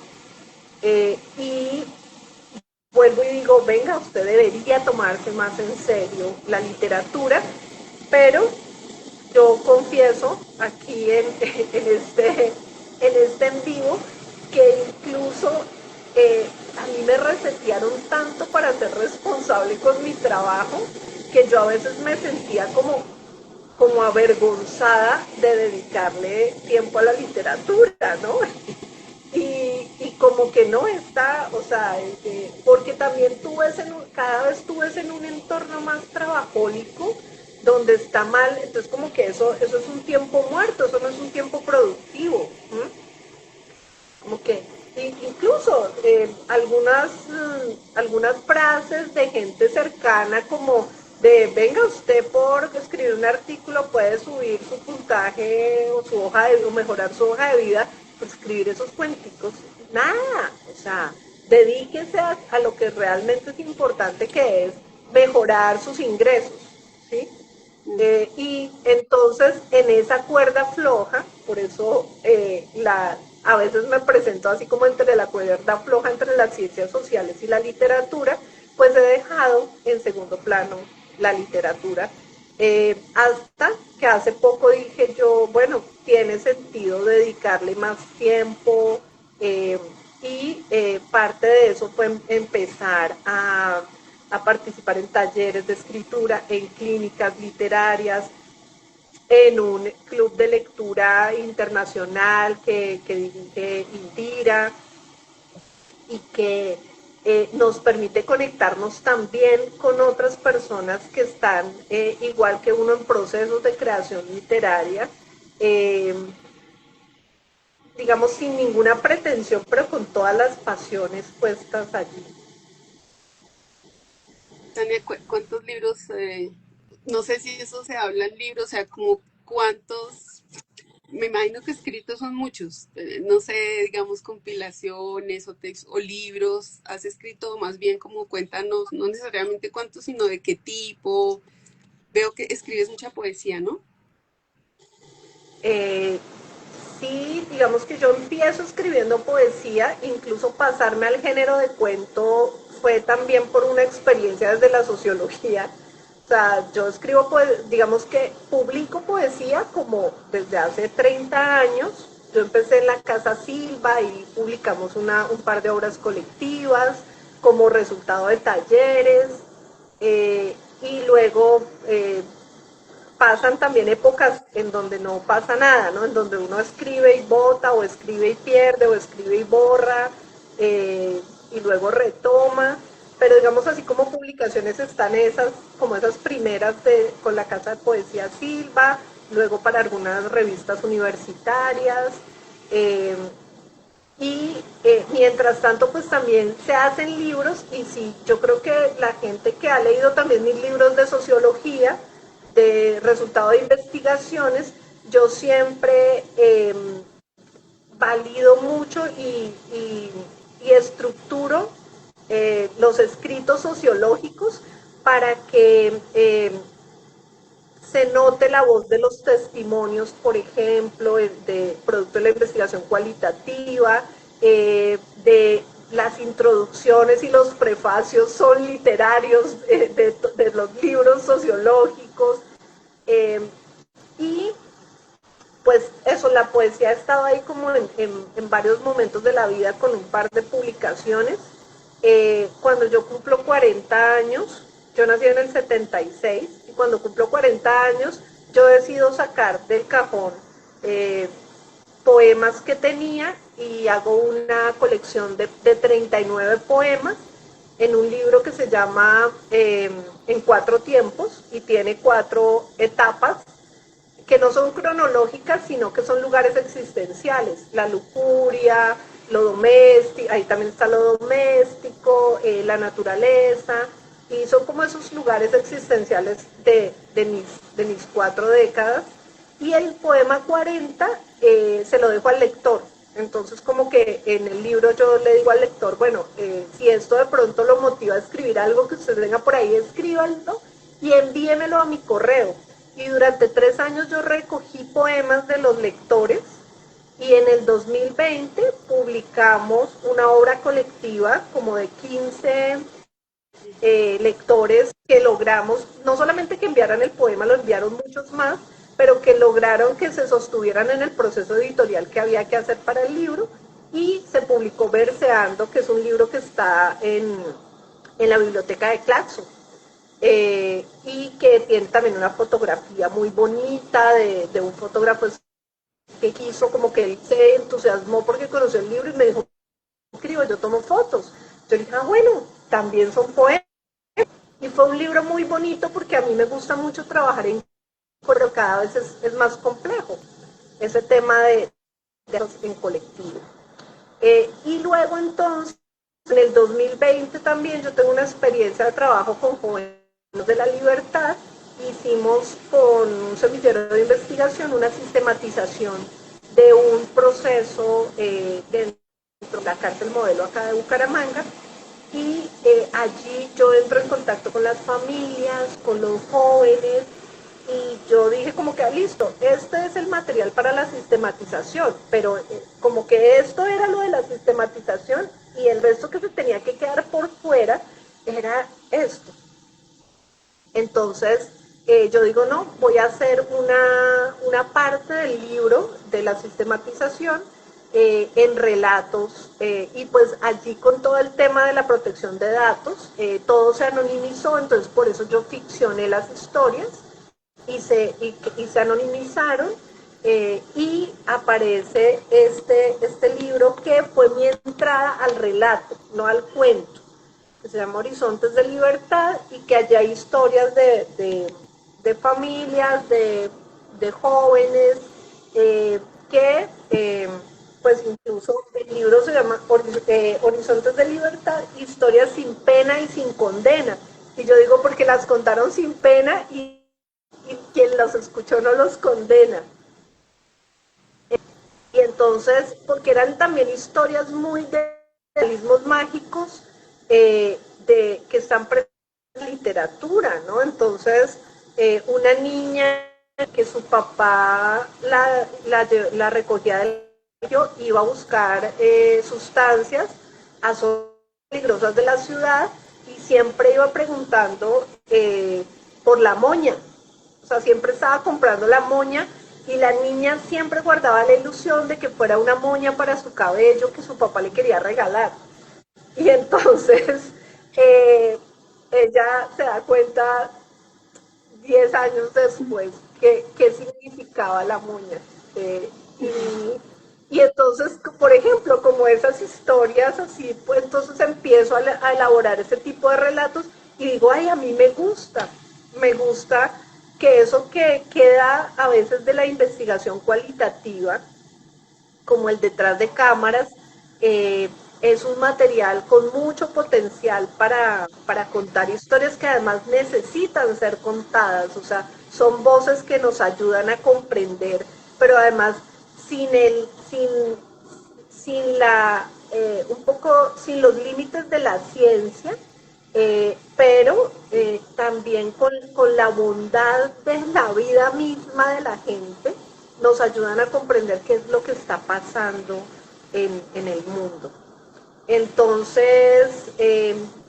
Y vuelvo y digo, venga, usted debería tomarse más en serio la literatura, pero yo confieso aquí en este en vivo que incluso a mí me resetearon tanto para ser responsable con mi trabajo que yo a veces me sentía como avergonzada de dedicarle tiempo a la literatura, ¿no? Y como que no está, o sea, porque también cada vez tú ves en un entorno más trabajólico donde está mal, entonces como que eso es un tiempo muerto, eso no es un tiempo productivo. Como que incluso algunas frases de gente cercana como de venga usted por escribir un artículo puede subir su puntaje o su hoja de o mejorar su hoja de vida, pues escribir esos cuenticos, nada, o sea, dedíquese a lo que realmente es importante, que es mejorar sus ingresos, ¿sí? Y entonces en esa cuerda floja, por eso a veces me presento así como entre la cuerda floja entre las ciencias sociales y la literatura, pues he dejado en segundo plano la literatura, hasta que hace poco dije yo, bueno, tiene sentido dedicarle más tiempo, y parte de eso fue empezar a participar en talleres de escritura, en clínicas literarias, en un club de lectura internacional que dirige Indira y que nos permite conectarnos también con otras personas que están igual que uno en procesos de creación literaria, eh, digamos sin ninguna pretensión, pero con todas las pasiones puestas allí. Tania, ¿cuántos libros, no sé si eso se habla en libros, o sea, como cuántos, me imagino que escritos son muchos, no sé, digamos compilaciones o libros, has escrito más bien como cuéntanos, no necesariamente cuántos, sino de qué tipo, veo que escribes mucha poesía, ¿no? Eh, sí, digamos que yo empiezo escribiendo poesía, incluso pasarme al género de cuento fue también por una experiencia desde la sociología. O sea, yo escribo, digamos que publico poesía como desde hace 30 años. Yo empecé en la Casa Silva y publicamos un par de obras colectivas como resultado de talleres, y luego pasan también épocas en donde no pasa nada, ¿no? En donde uno escribe y vota, o escribe y pierde, o escribe y borra, y luego retoma. Pero digamos así como publicaciones están esas, como esas primeras con la Casa de Poesía Silva, luego para algunas revistas universitarias. eh, mientras tanto, pues también se hacen libros, y sí, yo creo que la gente que ha leído también mis libros de sociología, de resultado de investigaciones, yo siempre valido mucho y estructuro los escritos sociológicos para que se note la voz de los testimonios, por ejemplo, de producto de la investigación cualitativa, de las introducciones y los prefacios son literarios de los libros sociológicos, eh, y pues eso, la poesía ha estado ahí como en varios momentos de la vida con un par de publicaciones. Cuando yo cumplo 40 años, yo nací en el 76, y cuando cumplo 40 años, yo decido sacar del cajón poemas que tenía y hago una colección de 39 poemas en un libro que se llama En cuatro tiempos, y tiene 4 etapas que no son cronológicas, sino que son lugares existenciales. La lujuria, lo doméstico, ahí también está lo doméstico, la naturaleza, y son como esos lugares existenciales de mis 4 décadas. Y el poema 40 se lo dejo al lector. Entonces, como que en el libro yo le digo al lector, bueno, si esto de pronto lo motiva a escribir algo que usted tenga por ahí, escríbanlo y envíemelo a mi correo. Y durante 3 años yo recogí poemas de los lectores, y en el 2020 publicamos una obra colectiva como de 15 lectores, que logramos no solamente que enviaran el poema, lo enviaron muchos más, pero que lograron que se sostuvieran en el proceso editorial que había que hacer para el libro, y se publicó Verseando, que es un libro que está en la biblioteca de Claxo, y que tiene también una fotografía muy bonita de un fotógrafo que quiso, como que él se entusiasmó porque conoció el libro y me dijo, escribo, yo tomo fotos. Yo le dije, bueno, también son poemas. Y fue un libro muy bonito porque a mí me gusta mucho trabajar pero cada vez es más complejo ese tema de en colectivo. Y luego entonces, en el 2020 también yo tengo una experiencia de trabajo con jóvenes de la libertad. Hicimos con un semillero de investigación una sistematización de un proceso dentro de la cárcel modelo acá de Bucaramanga, y allí yo entro en contacto con las familias, con los jóvenes, y yo dije como que listo, este es el material para la sistematización, pero como que esto era lo de la sistematización y el resto que se tenía que quedar por fuera era esto. Entonces yo digo, no, voy a hacer una parte del libro de la sistematización en relatos, y pues allí con todo el tema de la protección de datos, todo se anonimizó, entonces por eso yo ficcioné las historias y se anonimizaron, y aparece este libro que fue mi entrada al relato, no al cuento, que se llama Horizontes de Libertad, y que allá hay historias de familias, de jóvenes, que pues incluso el libro se llama Horizontes de Libertad, historias sin pena y sin condena. Y yo digo porque las contaron sin pena y quien los escuchó no los condena. Y entonces, porque eran también historias muy de realismos mágicos, que están presentes en la literatura, ¿no? Entonces, una niña que su papá la recogía del colegio, iba a buscar sustancias a zonas peligrosas de la ciudad, y siempre iba preguntando por la moña. O sea, siempre estaba comprando la moña, y la niña siempre guardaba la ilusión de que fuera una moña para su cabello que su papá le quería regalar. Y entonces ella se da cuenta 10 años después qué significaba la moña. Y entonces, por ejemplo, como esas historias así, pues entonces empiezo a elaborar ese tipo de relatos y digo, ay, a mí me gusta que eso que queda a veces de la investigación cualitativa, como el detrás de cámaras, es un material con mucho potencial para contar historias que además necesitan ser contadas, o sea, son voces que nos ayudan a comprender, pero además sin un poco sin los límites de la ciencia, pero también con la bondad de la vida misma de la gente, nos ayudan a comprender qué es lo que está pasando en el mundo. Entonces,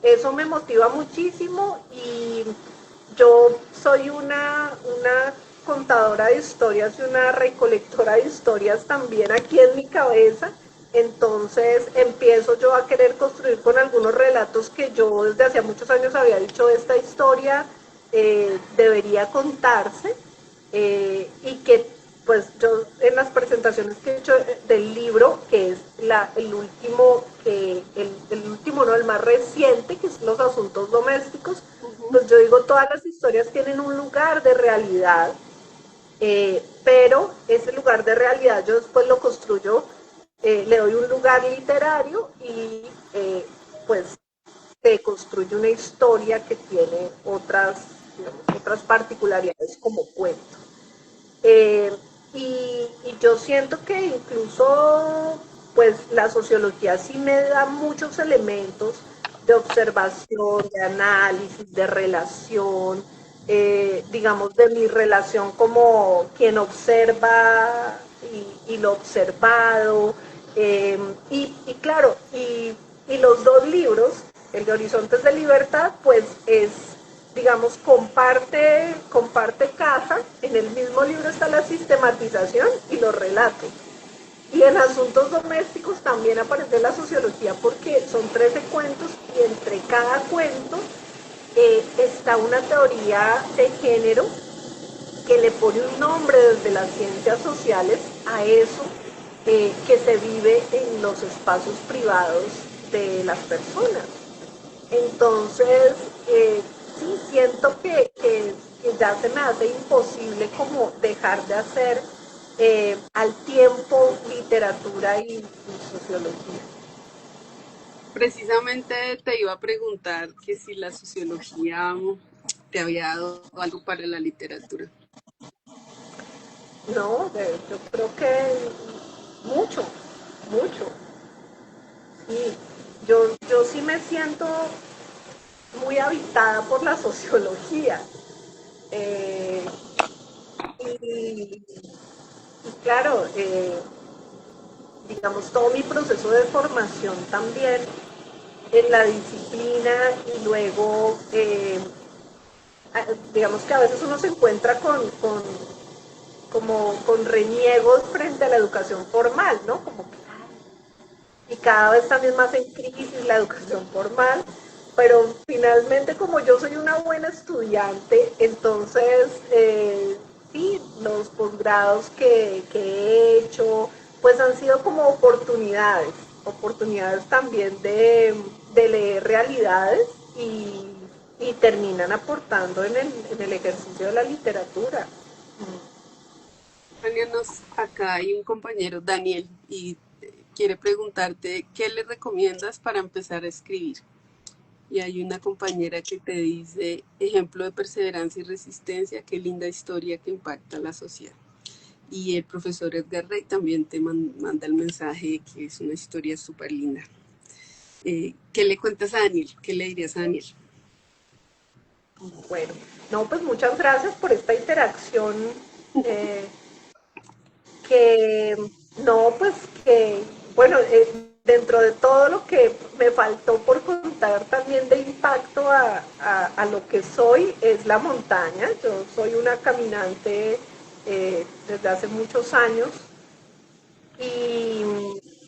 eso me motiva muchísimo, y yo soy una contadora de historias y una recolectora de historias también aquí en mi cabeza. Entonces empiezo yo a querer construir con algunos relatos que yo desde hace muchos años había dicho, esta historia debería contarse, y que pues yo en las presentaciones que he hecho del libro, que es el último, no, el más reciente, que es Los Asuntos Domésticos, pues yo digo, todas las historias tienen un lugar de realidad, pero ese lugar de realidad yo después lo construyo, le doy un lugar literario, y pues se construye una historia que tiene otras particularidades como cuento. Y yo siento que incluso pues la sociología sí me da muchos elementos de observación, de análisis, de relación, digamos, de mi relación como quien observa y lo observado, y los dos libros, el de Horizontes de Libertad, pues es digamos, comparte casa. En el mismo libro está la sistematización y los relatos. Y en asuntos domésticos también aparece la sociología porque son 13 cuentos y entre cada cuento está una teoría de género que le pone un nombre desde las ciencias sociales a eso que se vive en los espacios privados de las personas. Entonces, sí siento que ya se me hace imposible como dejar de hacer al tiempo literatura y sociología. Precisamente te iba a preguntar que si la sociología te había dado algo para la literatura. No, yo creo que mucho, mucho. Sí, yo sí me siento muy habitada por la sociología. Eh, y, y claro, digamos, todo mi proceso de formación también en la disciplina y luego, digamos que a veces uno se encuentra como con reniegos frente a la educación formal, ¿no? Como que, y cada vez también más en crisis la educación formal, pero finalmente como yo soy una buena estudiante, entonces sí, los posgrados que he hecho, pues han sido como oportunidades también de leer realidades y terminan aportando en el ejercicio de la literatura. Tania, acá hay un compañero, Daniel, y quiere preguntarte qué le recomiendas para empezar a escribir. Y hay una compañera que te dice, ejemplo de perseverancia y resistencia, qué linda historia que impacta a la sociedad. Y el profesor Edgar Rey también te manda el mensaje que es una historia súper linda. ¿Qué le cuentas a Daniel? ¿Qué le dirías a Daniel? Bueno, no, pues muchas gracias por esta interacción eh, que no, pues que, bueno, dentro de todo lo que me faltó por contar también de impacto a lo que soy es la montaña. Yo soy una caminante desde hace muchos años y,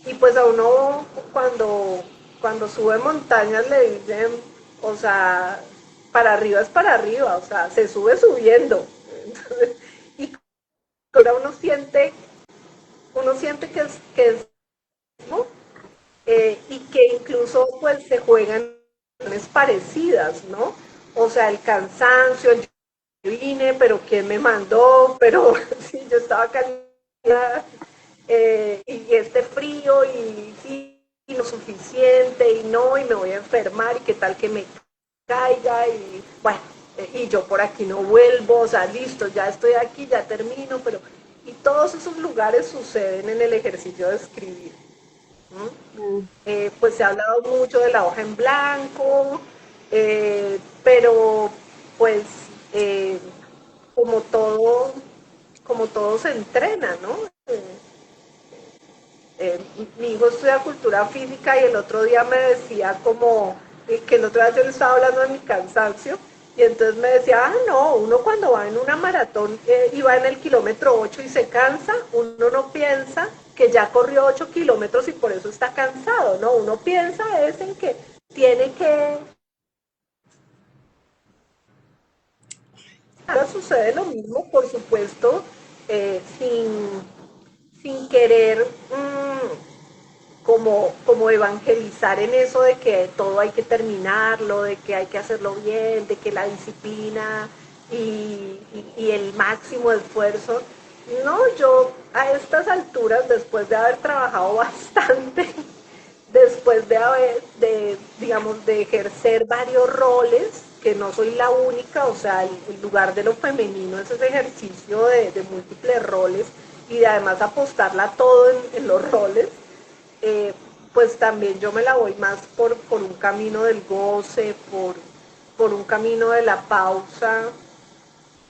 y pues a uno cuando sube montañas le dicen, o sea, para arriba es para arriba, o sea, se sube subiendo. Entonces, y ahora uno siente que es ¿no? Y que incluso pues se juegan parecidas, ¿no? O sea, el cansancio, el yo vine, pero quién me mandó, pero sí, yo estaba caliente, y este frío, y sí, y lo suficiente, y no, y me voy a enfermar, y qué tal que me caiga, y bueno, y yo por aquí no vuelvo, o sea, listo, ya estoy aquí, ya termino, pero, y todos esos lugares suceden en el ejercicio de escribir. ¿No? Mm. Pues se ha hablado mucho de la hoja en blanco, pero pues eh, como todo, como todo se entrena, ¿no? Mi hijo estudia cultura física y el otro día me decía como que el otro día yo le estaba hablando de mi cansancio y entonces me decía, ah, no, uno cuando va en una maratón y va en el kilómetro 8 y se cansa, uno no piensa que ya corrió 8 kilómetros y por eso está cansado, ¿no? Uno piensa es en que tiene que... Ahora sucede lo mismo, por supuesto, sin querer como evangelizar en eso de que todo hay que terminarlo, de que hay que hacerlo bien, de que la disciplina y el máximo esfuerzo. No, yo a estas alturas, después de haber trabajado bastante, después digamos, de ejercer varios roles, que no soy la única, o sea, el lugar de lo femenino es ese ejercicio de múltiples roles y de además apostarla todo en los roles, eh, pues también yo me la voy más por un camino del goce, por un camino de la pausa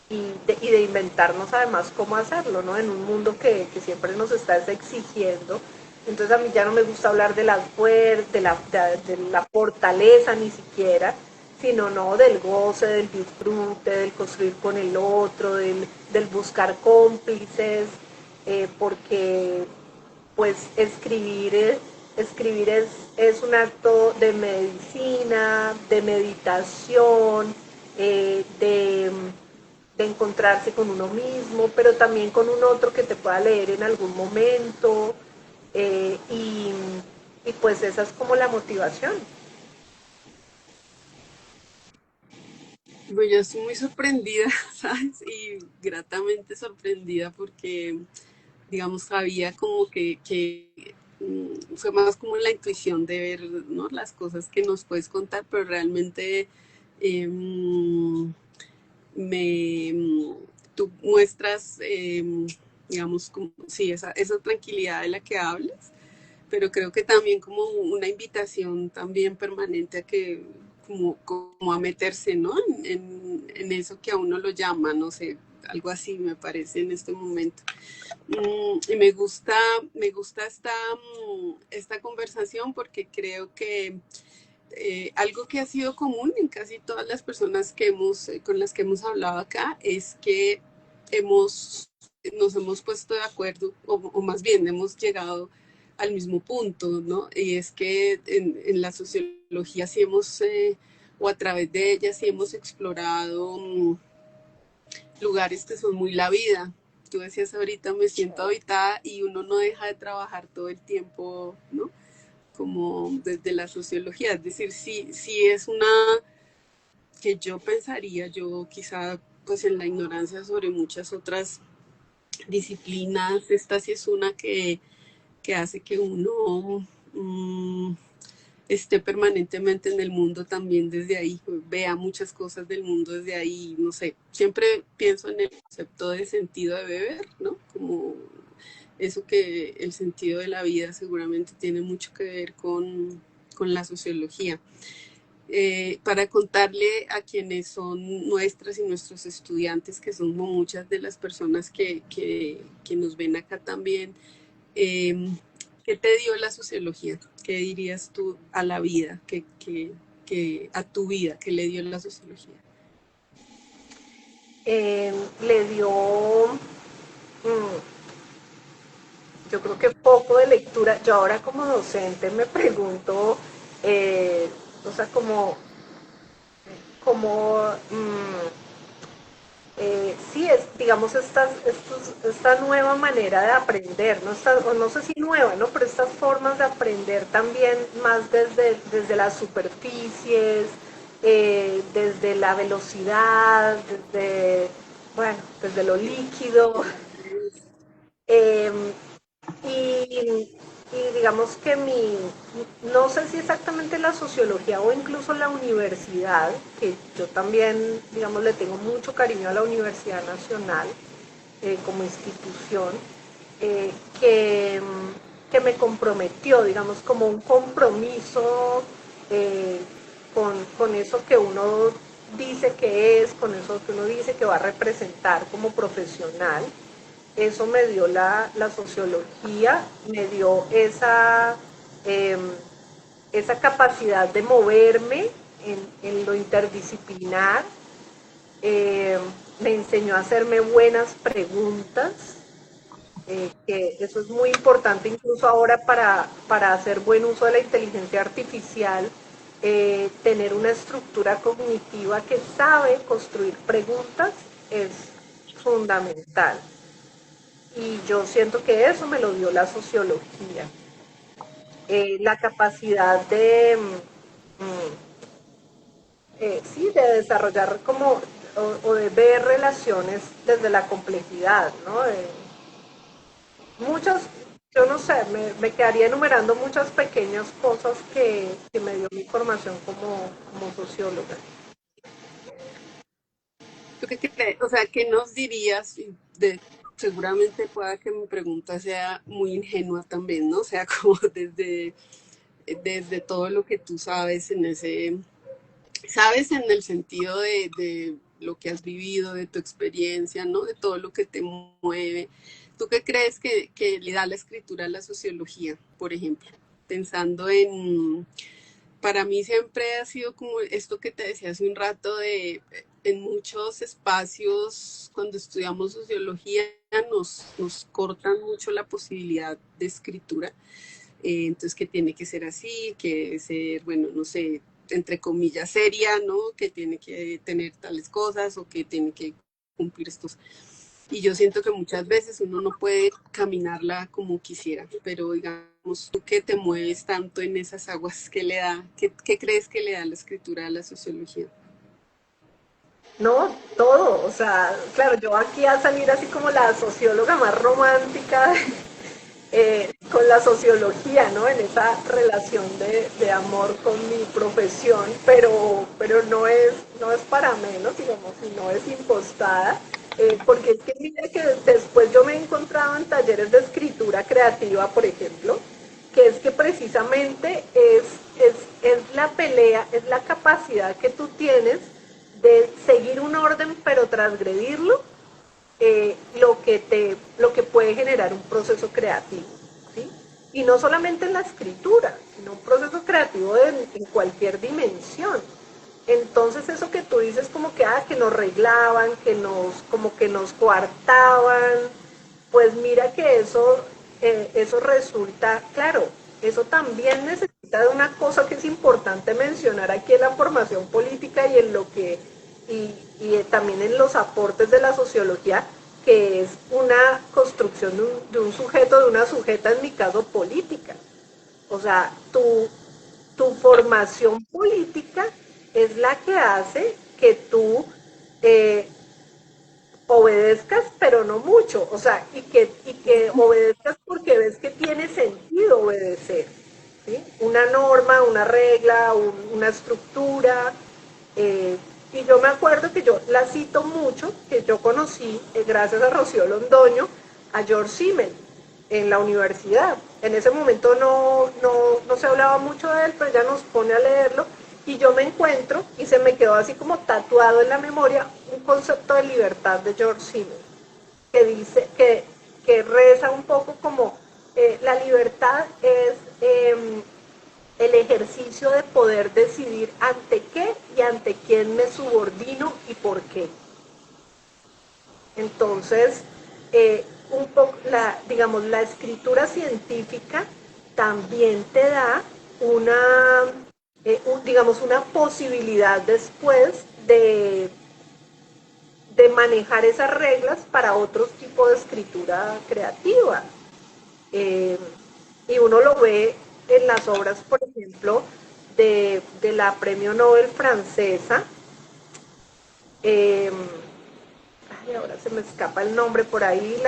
y de inventarnos además cómo hacerlo, ¿no? En un mundo que siempre nos está exigiendo. Entonces a mí ya no me gusta hablar de la fortaleza ni siquiera, sino no del goce, del disfrute, del construir con el otro, del buscar cómplices, porque pues escribir es un acto de medicina, de meditación, de encontrarse con uno mismo, pero también con un otro que te pueda leer en algún momento. eh, y, y pues esa es como la motivación. Pues yo estoy muy sorprendida, ¿sabes? Y gratamente sorprendida porque, digamos, sabía como que fue más como la intuición de ver, ¿no? Las cosas que nos puedes contar, pero realmente eh, me, tú muestras, digamos, como, sí, esa tranquilidad de la que hablas, pero creo que también como una invitación también permanente a que, como a meterse, ¿no? En eso que a uno lo llama, no sé, algo así me parece en este momento. Y me gusta esta conversación porque creo que algo que ha sido común en casi todas las personas con las que hemos hablado acá es que hemos, nos hemos puesto de acuerdo, o más bien hemos llegado al mismo punto, ¿no? Y es que en la sociología sí o a través de ella sí hemos explorado lugares que son muy la vida. Tú decías ahorita, me siento habitada y uno no deja de trabajar todo el tiempo, ¿no? Como desde la sociología. Es decir, sí es una que yo pensaría, yo quizá pues en la ignorancia sobre muchas otras disciplinas, esta sí es una que hace que uno esté permanentemente en el mundo también desde ahí, vea muchas cosas del mundo desde ahí, no sé, siempre pienso en el concepto de sentido de beber, ¿no? Como eso que el sentido de la vida seguramente tiene mucho que ver con la sociología. Para contarle a quienes son nuestras y nuestros estudiantes, que son muchas de las personas que nos ven acá también, eh, ¿qué te dio la sociología? ¿Qué dirías tú a la vida, a tu vida, qué le dio la sociología? Le dio, mm, yo creo que poco de lectura. Yo ahora como docente me pregunto, o sea, sí, es, digamos, esta nueva manera de aprender, ¿no? O no sé si nueva, ¿no? Pero estas formas de aprender también más desde las superficies, desde la velocidad, bueno, desde lo líquido. Eh, y digamos que no sé si exactamente la sociología o incluso la universidad, que yo también, digamos, le tengo mucho cariño a la Universidad Nacional como institución, eh, que, que me comprometió, digamos, como un compromiso eh, con eso que uno dice que es, con eso que uno dice que va a representar como profesional. Eso me dio la sociología, me dio eh, esa capacidad de moverme en lo interdisciplinar, eh, me enseñó a hacerme buenas preguntas, que eso es muy importante incluso ahora para hacer buen uso de la inteligencia artificial, tener una estructura cognitiva que sabe construir preguntas es fundamental. Y yo siento que eso me lo dio la sociología. La capacidad sí, de desarrollar como, o de ver relaciones desde la complejidad, ¿no? Muchas, yo no sé, me quedaría enumerando muchas pequeñas cosas que me dio mi formación como socióloga. ¿Tú qué crees? O sea, ¿qué nos dirías? Seguramente pueda que mi pregunta sea muy ingenua también, ¿no? O sea, como desde todo lo que tú sabes sabes en el sentido de lo que has vivido, de tu experiencia, ¿no? De todo lo que te mueve. ¿Tú qué crees que le da la escritura a la sociología, por ejemplo? Pensando para mí siempre ha sido como esto que te decía hace un rato de en muchos espacios cuando estudiamos sociología nos cortan mucho la posibilidad de escritura. Entonces que tiene que ser así, que debe ser, bueno, no sé, entre comillas seria, ¿no? Que tiene que tener tales cosas o que tiene que cumplir estos. Y yo siento que muchas veces uno no puede caminarla como quisiera, pero digamos, tú que te mueves tanto en esas aguas, ¿qué le da? ¿Qué crees que le da la escritura a la sociología? No, todo, o sea, claro, yo aquí a salir así como la socióloga más romántica con la sociología, ¿no? En esa relación de amor con mi profesión, pero no es para menos, digamos, y no es impostada, porque es que mira que después yo me he encontrado en talleres de escritura creativa, por ejemplo, que es que precisamente es la pelea, es la capacidad que tú tienes de seguir un orden pero transgredirlo, lo que puede generar un proceso creativo, ¿sí? Y no solamente en la escritura, sino un proceso creativo en cualquier dimensión. Entonces eso que tú dices como que, que nos reglaban, como que nos coartaban, pues mira que eso resulta, claro, eso también necesita de una cosa que es importante mencionar aquí en la formación política y en lo que y también en los aportes de la sociología, que es una construcción de un sujeto, de una sujeta, en mi caso política. O sea, tu formación política es la que hace que tú eh, obedezcas, pero no mucho, o sea, y que obedezcas porque ves que tiene sentido obedecer, ¿sí? Una norma, una regla, una estructura. eh, y yo me acuerdo que yo la cito mucho, que yo conocí, gracias a Rocío Londoño, a George Simmel en la universidad. En ese momento no se hablaba mucho de él, pero ella nos pone a leerlo y yo me encuentro y se me quedó así como tatuado en la memoria un concepto de libertad de George Simmel, que dice que reza un poco como la libertad es el ejercicio de poder decidir ante qué y ante quién me subordino y por qué. Entonces, un poco digamos, la escritura científica también te da digamos, una posibilidad después de manejar esas reglas para otros tipos de escritura creativa. Eh, y uno lo ve en las obras, por ejemplo, de la premio Nobel francesa. Eh, Ay, ahora se me escapa el nombre por ahí,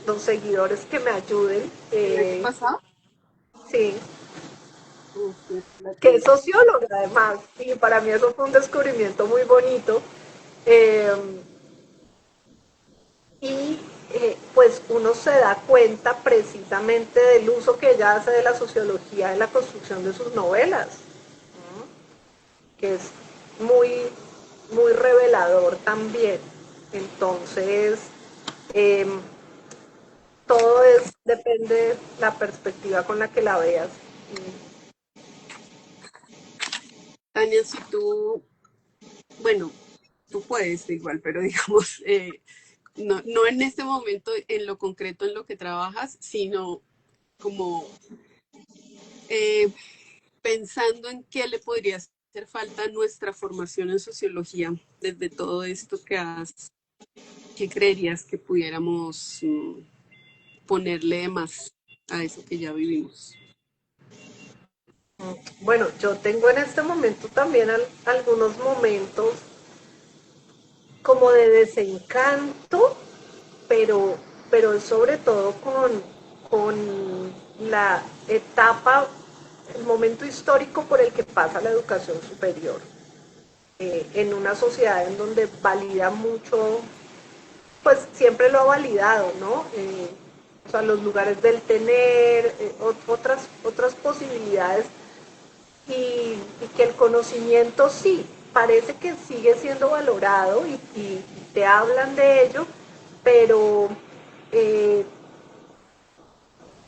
los seguidores que me ayuden. ¿El año pasado? Sí, Sí, la que es tengo. socióloga además, y para mí eso fue un descubrimiento muy bonito. Eh, y pues uno se da cuenta precisamente del uso que ella hace de la sociología en la construcción de sus novelas, que es muy, muy revelador también. Entonces, eh, todo depende de la perspectiva con la que la veas. Tania, si tú, bueno, tú puedes igual, pero digamos, no en este momento en lo concreto en lo que trabajas, sino como eh, pensando en qué le podría hacer falta a nuestra formación en sociología desde todo esto ¿qué creerías que pudiéramos ponerle más a eso que ya vivimos? Bueno, yo tengo en este momento también algunos momentos como de desencanto, pero, pero sobre todo con la etapa, el momento histórico por el que pasa la educación superior, en una sociedad en donde valida mucho, pues siempre lo ha validado, ¿no? O sea, los lugares del tener, otras posibilidades y que el conocimiento sí, parece que sigue siendo valorado y te hablan de ello, pero eh,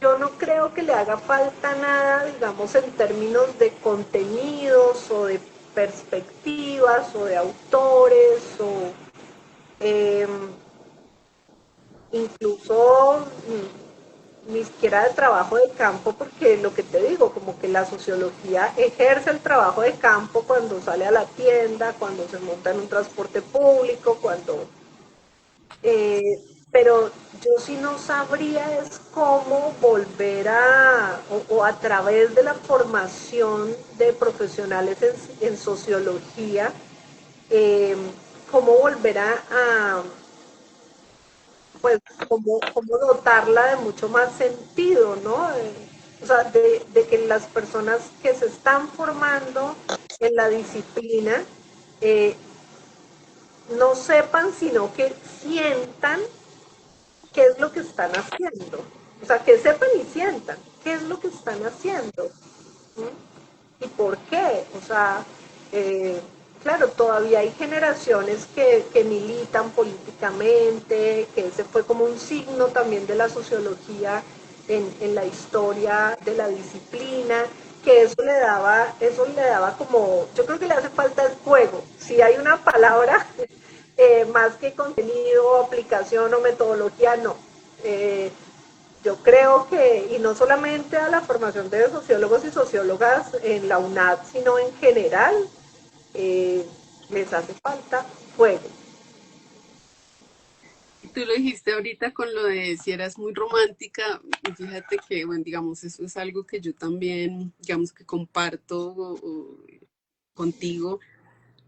yo no creo que le haga falta nada, digamos, en términos de contenidos o de perspectivas o de autores o eh, incluso ni siquiera de trabajo de campo, porque lo que te digo, como que la sociología ejerce el trabajo de campo cuando sale a la tienda, cuando se monta en un transporte público, cuando eh, pero yo sí no sabría es cómo volver o a través de la formación de profesionales en sociología, eh, cómo volver pues, cómo dotarla de mucho más sentido, ¿no? O sea, de que las personas que se están formando en la disciplina eh, no sepan, sino que sientan qué es lo que están haciendo. O sea, que sepan y sientan qué es lo que están haciendo. ¿Sí? ¿Y por qué? O sea, eh, claro, todavía hay generaciones que militan políticamente, que ese fue como un signo también de la sociología en la historia de la disciplina, que eso le daba como, yo creo que le hace falta el juego. Si hay una palabra más que contenido, aplicación o metodología, no. Eh, yo creo que, y no solamente a la formación de sociólogos y sociólogas en la UNAD, sino en general, eh, les hace falta fuego. Tú lo dijiste ahorita con lo de si eras muy romántica, y fíjate que, bueno, digamos, eso es algo que yo también, digamos, que comparto contigo,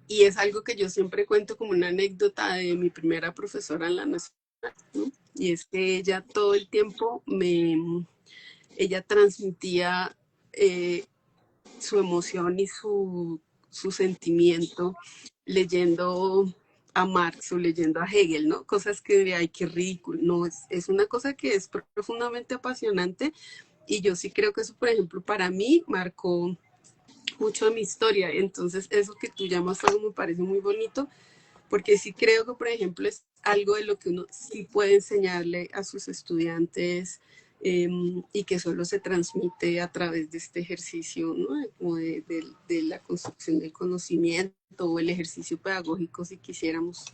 y es algo que yo siempre cuento como una anécdota de mi primera profesora en la nacional, ¿no? Y es que ella todo el tiempo ella transmitía su emoción y su sentimiento leyendo a Marx o leyendo a Hegel, ¿no? Cosas que diría, ay, qué ridículo. No, es una cosa que es profundamente apasionante y yo sí creo que eso, por ejemplo, para mí marcó mucho de mi historia. Entonces, eso que tú llamas fuego me parece muy bonito porque sí creo que, por ejemplo, es algo de lo que uno sí puede enseñarle a sus estudiantes y que solo se transmite a través de este ejercicio, ¿no? Como de la construcción del conocimiento o el ejercicio pedagógico, si quisiéramos.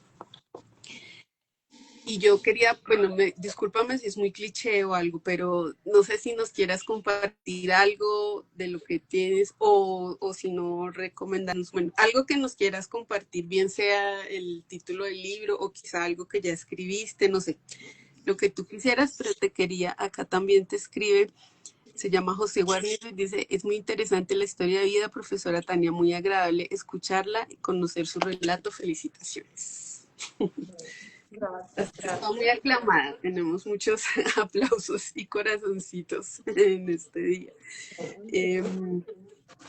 Y yo quería, bueno, discúlpame si es muy cliché o algo, pero no sé si nos quieras compartir algo de lo que tienes o si no, recomendarnos, bueno, algo que nos quieras compartir, bien sea el título del libro o quizá algo que ya escribiste, no sé, lo que tú quisieras, pero te quería, acá también te escribe, se llama José Guarnizo y dice, es muy interesante la historia de vida, profesora Tania, muy agradable escucharla y conocer su relato, felicitaciones. Gracias, Está muy gracias. aclamada, tenemos muchos aplausos y corazoncitos en este día. Eh,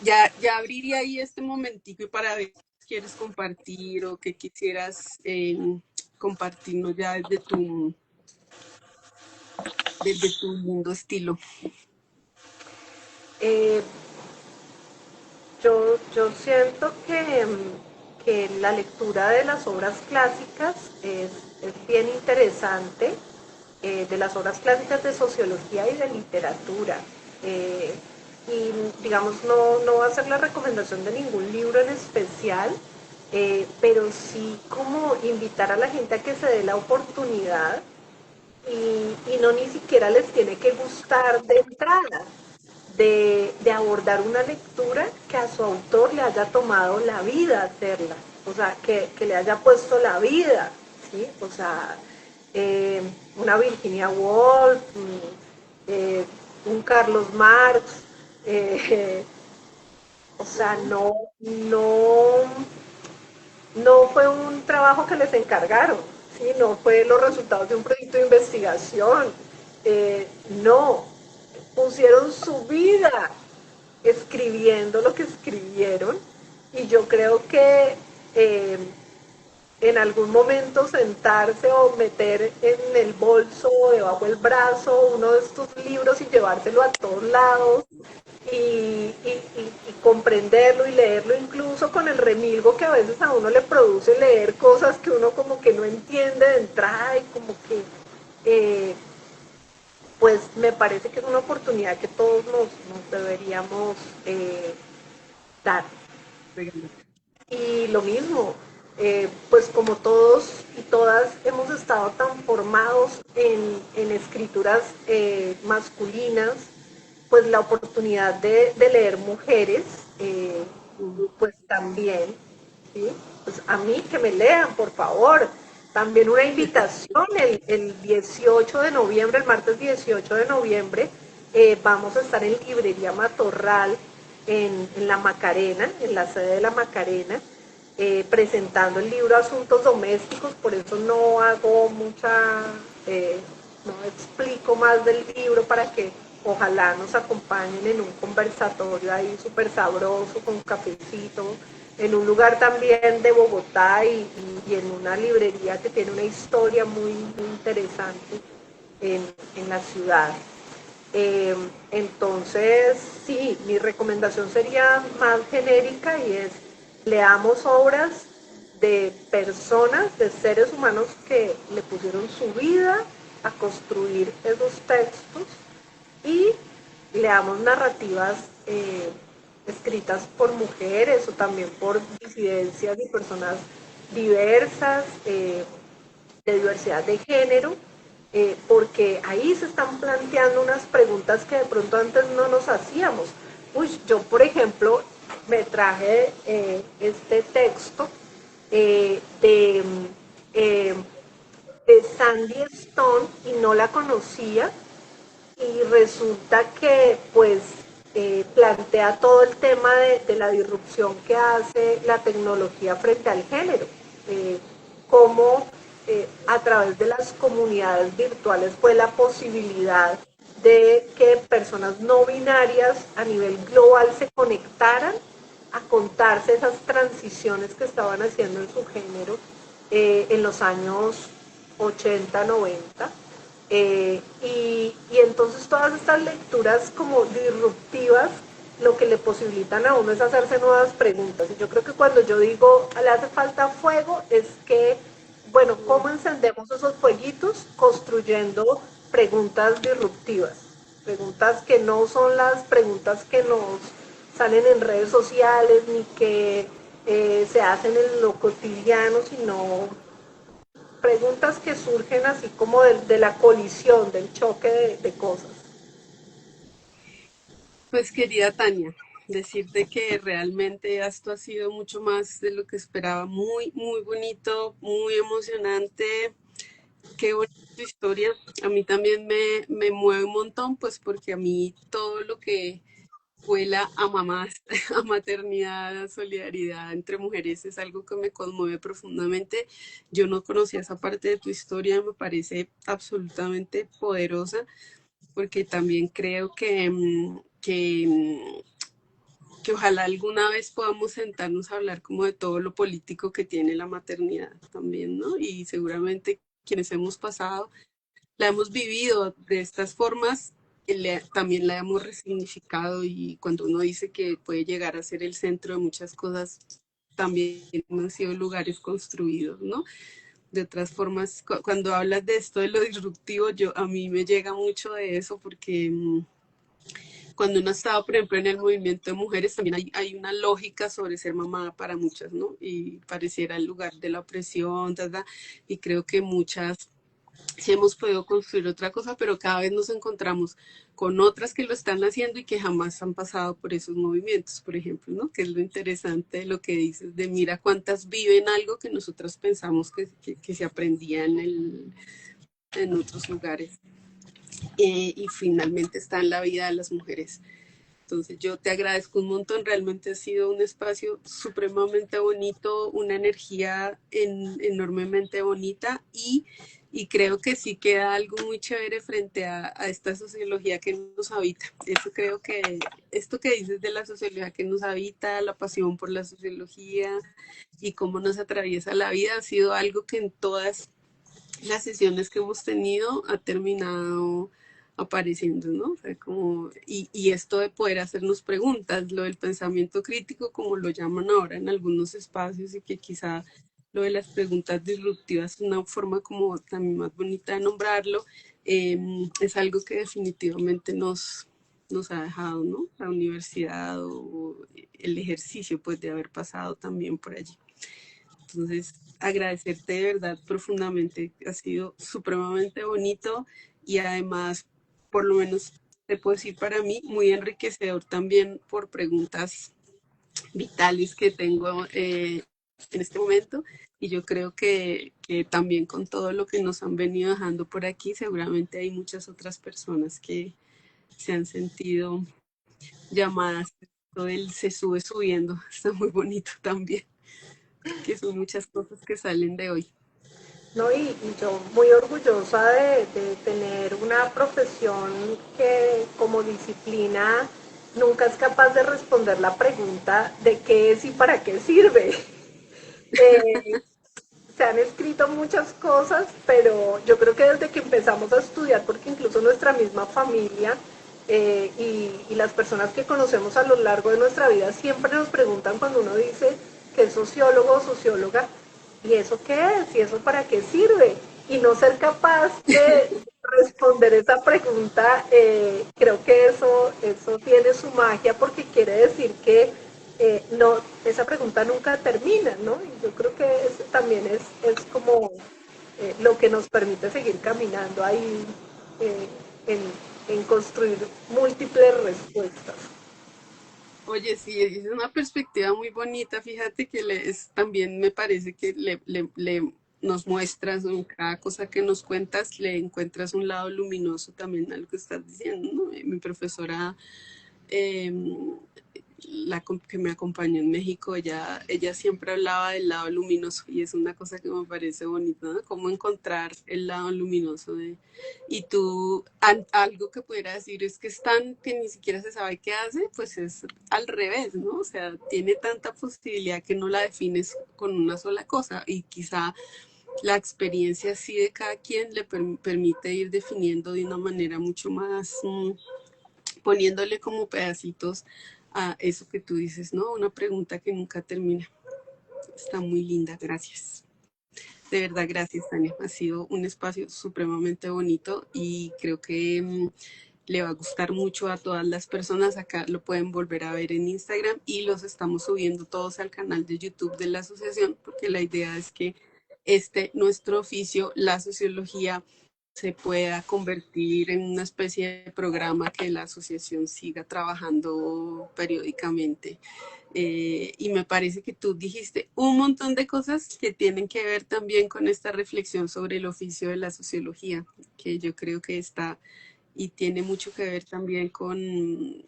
ya abriría ahí este momentico para ver si quieres compartir o que quisieras compartirnos ya desde tu lindo estilo. Eh, yo siento que la lectura de las obras clásicas es bien interesante, de las obras clásicas de sociología y de literatura. Eh, y digamos, no va a ser la recomendación de ningún libro en especial, pero sí como invitar a la gente a que se dé la oportunidad y no ni siquiera les tiene que gustar de entrada, de abordar una lectura que a su autor le haya tomado la vida hacerla, o sea, que le haya puesto la vida, ¿sí? O sea, una Virginia Woolf, un Carlos Marx, eh, o sea, no fue un trabajo que les encargaron, ¿sí? No fue los resultados de un proyecto de investigación, no, pusieron su vida escribiendo lo que escribieron y yo creo que en algún momento sentarse o meter en el bolso o debajo del brazo uno de estos libros y llevárselo a todos lados y comprenderlo y leerlo incluso con el remilgo que a veces a uno le produce leer cosas que uno como que no entiende de entrada y como que pues me parece que es una oportunidad que todos nos deberíamos dar. Y lo mismo, pues como todos y todas hemos estado tan formados en escrituras masculinas, pues la oportunidad de leer mujeres, pues también, ¿sí? Pues a mí que me lean, por favor. También una invitación el 18 de noviembre, el martes 18 de noviembre, vamos a estar en Librería Matorral, en La Macarena, en la sede de La Macarena, presentando el libro Asuntos Domésticos, por eso no hago mucha, no explico más del libro para que ojalá nos acompañen en un conversatorio ahí súper sabroso, con cafecito, en un lugar también de Bogotá y en una librería que tiene una historia muy interesante en la ciudad. Entonces, sí, mi recomendación sería más genérica y es leamos obras de personas, de seres humanos que le pusieron su vida a construir esos textos y leamos narrativas escritas por mujeres o también por disidencias y personas diversas, de diversidad de género, porque ahí se están planteando unas preguntas que de pronto antes no nos hacíamos. Uy, yo por ejemplo me traje este texto eh, de, eh, de Sandy Stone y no la conocía y resulta que pues plantea todo el tema de la disrupción que hace la tecnología frente al género, cómo a través de las comunidades virtuales fue la posibilidad de que personas no binarias a nivel global se conectaran a contarse esas transiciones que estaban haciendo en su género en los años 80, 90. Y entonces todas estas lecturas como disruptivas lo que le posibilitan a uno es hacerse nuevas preguntas. Y yo creo que cuando yo digo le hace falta fuego, es que, bueno, ¿cómo encendemos esos fueguitos? Construyendo preguntas disruptivas. Preguntas que no son las preguntas que nos salen en redes sociales ni que se hacen en lo cotidiano, sino preguntas que surgen así como de la colisión, del choque de cosas. Pues querida Tania, decirte que realmente esto ha sido mucho más de lo que esperaba, muy, muy bonito, muy emocionante, qué bonita tu historia. A mí también me mueve un montón, pues porque a mí todo lo que huela a mamás, a maternidad, a solidaridad entre mujeres es algo que me conmueve profundamente. Yo no conocía esa parte de tu historia, me parece absolutamente poderosa porque también creo que ojalá alguna vez podamos sentarnos a hablar como de todo lo político que tiene la maternidad también, ¿no? Y seguramente quienes hemos pasado, la hemos vivido de estas formas, también la hemos resignificado y cuando uno dice que puede llegar a ser el centro de muchas cosas, también han sido lugares construidos, ¿no? De otras formas, cuando hablas de esto de lo disruptivo, a mí me llega mucho de eso porque cuando uno ha estado, por ejemplo, en el movimiento de mujeres, también hay una lógica sobre ser mamá para muchas, ¿no? Y pareciera el lugar de la opresión, ¿verdad? Y creo que muchas sí hemos podido construir otra cosa, pero cada vez nos encontramos con otras que lo están haciendo y que jamás han pasado por esos movimientos, por ejemplo, ¿no? Que es lo interesante de lo que dices, de mira cuántas viven algo que nosotras pensamos que se aprendía en otros lugares. Y finalmente está en la vida de las mujeres. Entonces yo te agradezco un montón, realmente ha sido un espacio supremamente bonito, una energía enormemente bonita y creo que sí queda algo muy chévere frente a esta sociología que nos habita. Eso creo que esto que dices de la sociología que nos habita, la pasión por la sociología y cómo nos atraviesa la vida ha sido algo que en todas las sesiones que hemos tenido ha terminado apareciendo, ¿no? O sea, como, y esto de poder hacernos preguntas, lo del pensamiento crítico, como lo llaman ahora en algunos espacios y que quizá lo de las preguntas disruptivas, una forma como también más bonita de nombrarlo, es algo que definitivamente nos ha dejado, ¿no? La universidad o el ejercicio pues de haber pasado también por allí. Entonces, agradecerte de verdad profundamente, ha sido supremamente bonito y además, por lo menos te puedo decir para mí, muy enriquecedor también por preguntas vitales que tengo en este momento. Y yo creo que también con todo lo que nos han venido dejando por aquí, seguramente hay muchas otras personas que se han sentido llamadas. Todo el se sube subiendo, está muy bonito también, que son muchas cosas que salen de hoy. ¿No? Y yo muy orgullosa de tener una profesión que como disciplina nunca es capaz de responder la pregunta de qué es y para qué sirve. Eh, Se han escrito muchas cosas, pero yo creo que desde que empezamos a estudiar, porque incluso nuestra misma familia y las personas que conocemos a lo largo de nuestra vida siempre nos preguntan cuando uno dice que es sociólogo o socióloga, ¿y eso qué es? ¿Y eso para qué sirve? Y no ser capaz de responder esa pregunta, creo que eso tiene su magia porque quiere decir que no, esa pregunta nunca termina, ¿no? Y yo creo que eso también es como lo que nos permite seguir caminando ahí eh, en construir múltiples respuestas. Oye, sí, es una perspectiva muy bonita. Fíjate que también me parece que nos muestras en cada cosa que nos cuentas, le encuentras un lado luminoso también a lo que estás diciendo, ¿no? Mi profesora eh, que me acompañó en México, ella siempre hablaba del lado luminoso y es una cosa que me parece bonita, ¿no? Cómo encontrar el lado luminoso y tú, algo que pudiera decir es que es tan que ni siquiera se sabe qué hace, pues es al revés, ¿no? O sea, tiene tanta posibilidad que no la defines con una sola cosa y quizá la experiencia así de cada quien le permite ir definiendo de una manera mucho más poniéndole como pedacitos a eso que tú dices, ¿no? Una pregunta que nunca termina. Está muy linda, gracias. De verdad, gracias, Tania. Ha sido un espacio supremamente bonito y creo que le va a gustar mucho a todas las personas. Acá lo pueden volver a ver en Instagram y los estamos subiendo todos al canal de YouTube de la asociación porque la idea es que nuestro oficio, la sociología, se pueda convertir en una especie de programa que la asociación siga trabajando periódicamente. Y me parece que tú dijiste un montón de cosas que tienen que ver también con esta reflexión sobre el oficio de la sociología, que yo creo que está y tiene mucho que ver también con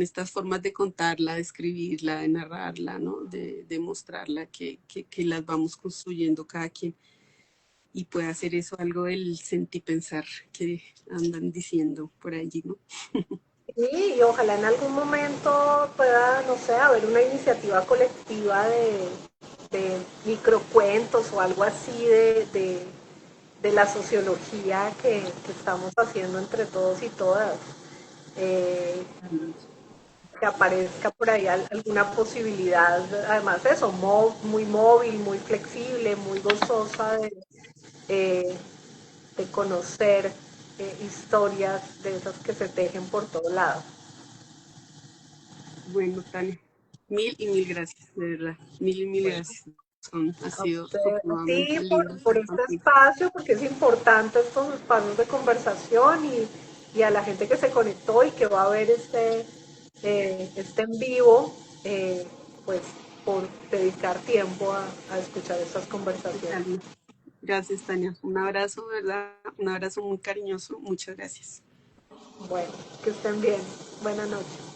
estas formas de contarla, de escribirla, de narrarla, ¿no? De mostrarla, que las vamos construyendo cada quien y puede hacer eso algo del sentipensar que andan diciendo por allí, ¿no? Y ojalá en algún momento pueda, no sé, haber una iniciativa colectiva de microcuentos o algo así de la sociología que estamos haciendo entre todos y todas. Eh, que aparezca por ahí alguna posibilidad, además de eso, muy móvil, muy flexible, muy gozosa eh, de conocer historias de esas que se tejen por todo lado. Bueno, Tania, mil y mil gracias, de verdad, mil y mil Bueno, gracias. Ha sido a ti supremamente lindo por estar este contigo. espacio, porque es importante estos espacios de conversación y a la gente que se conectó y que va a ver este en vivo, pues por dedicar tiempo a escuchar estas conversaciones. Gracias, Tania. Un abrazo, ¿verdad? Un abrazo muy cariñoso. Muchas gracias. Bueno, que estén bien. Buenas noches.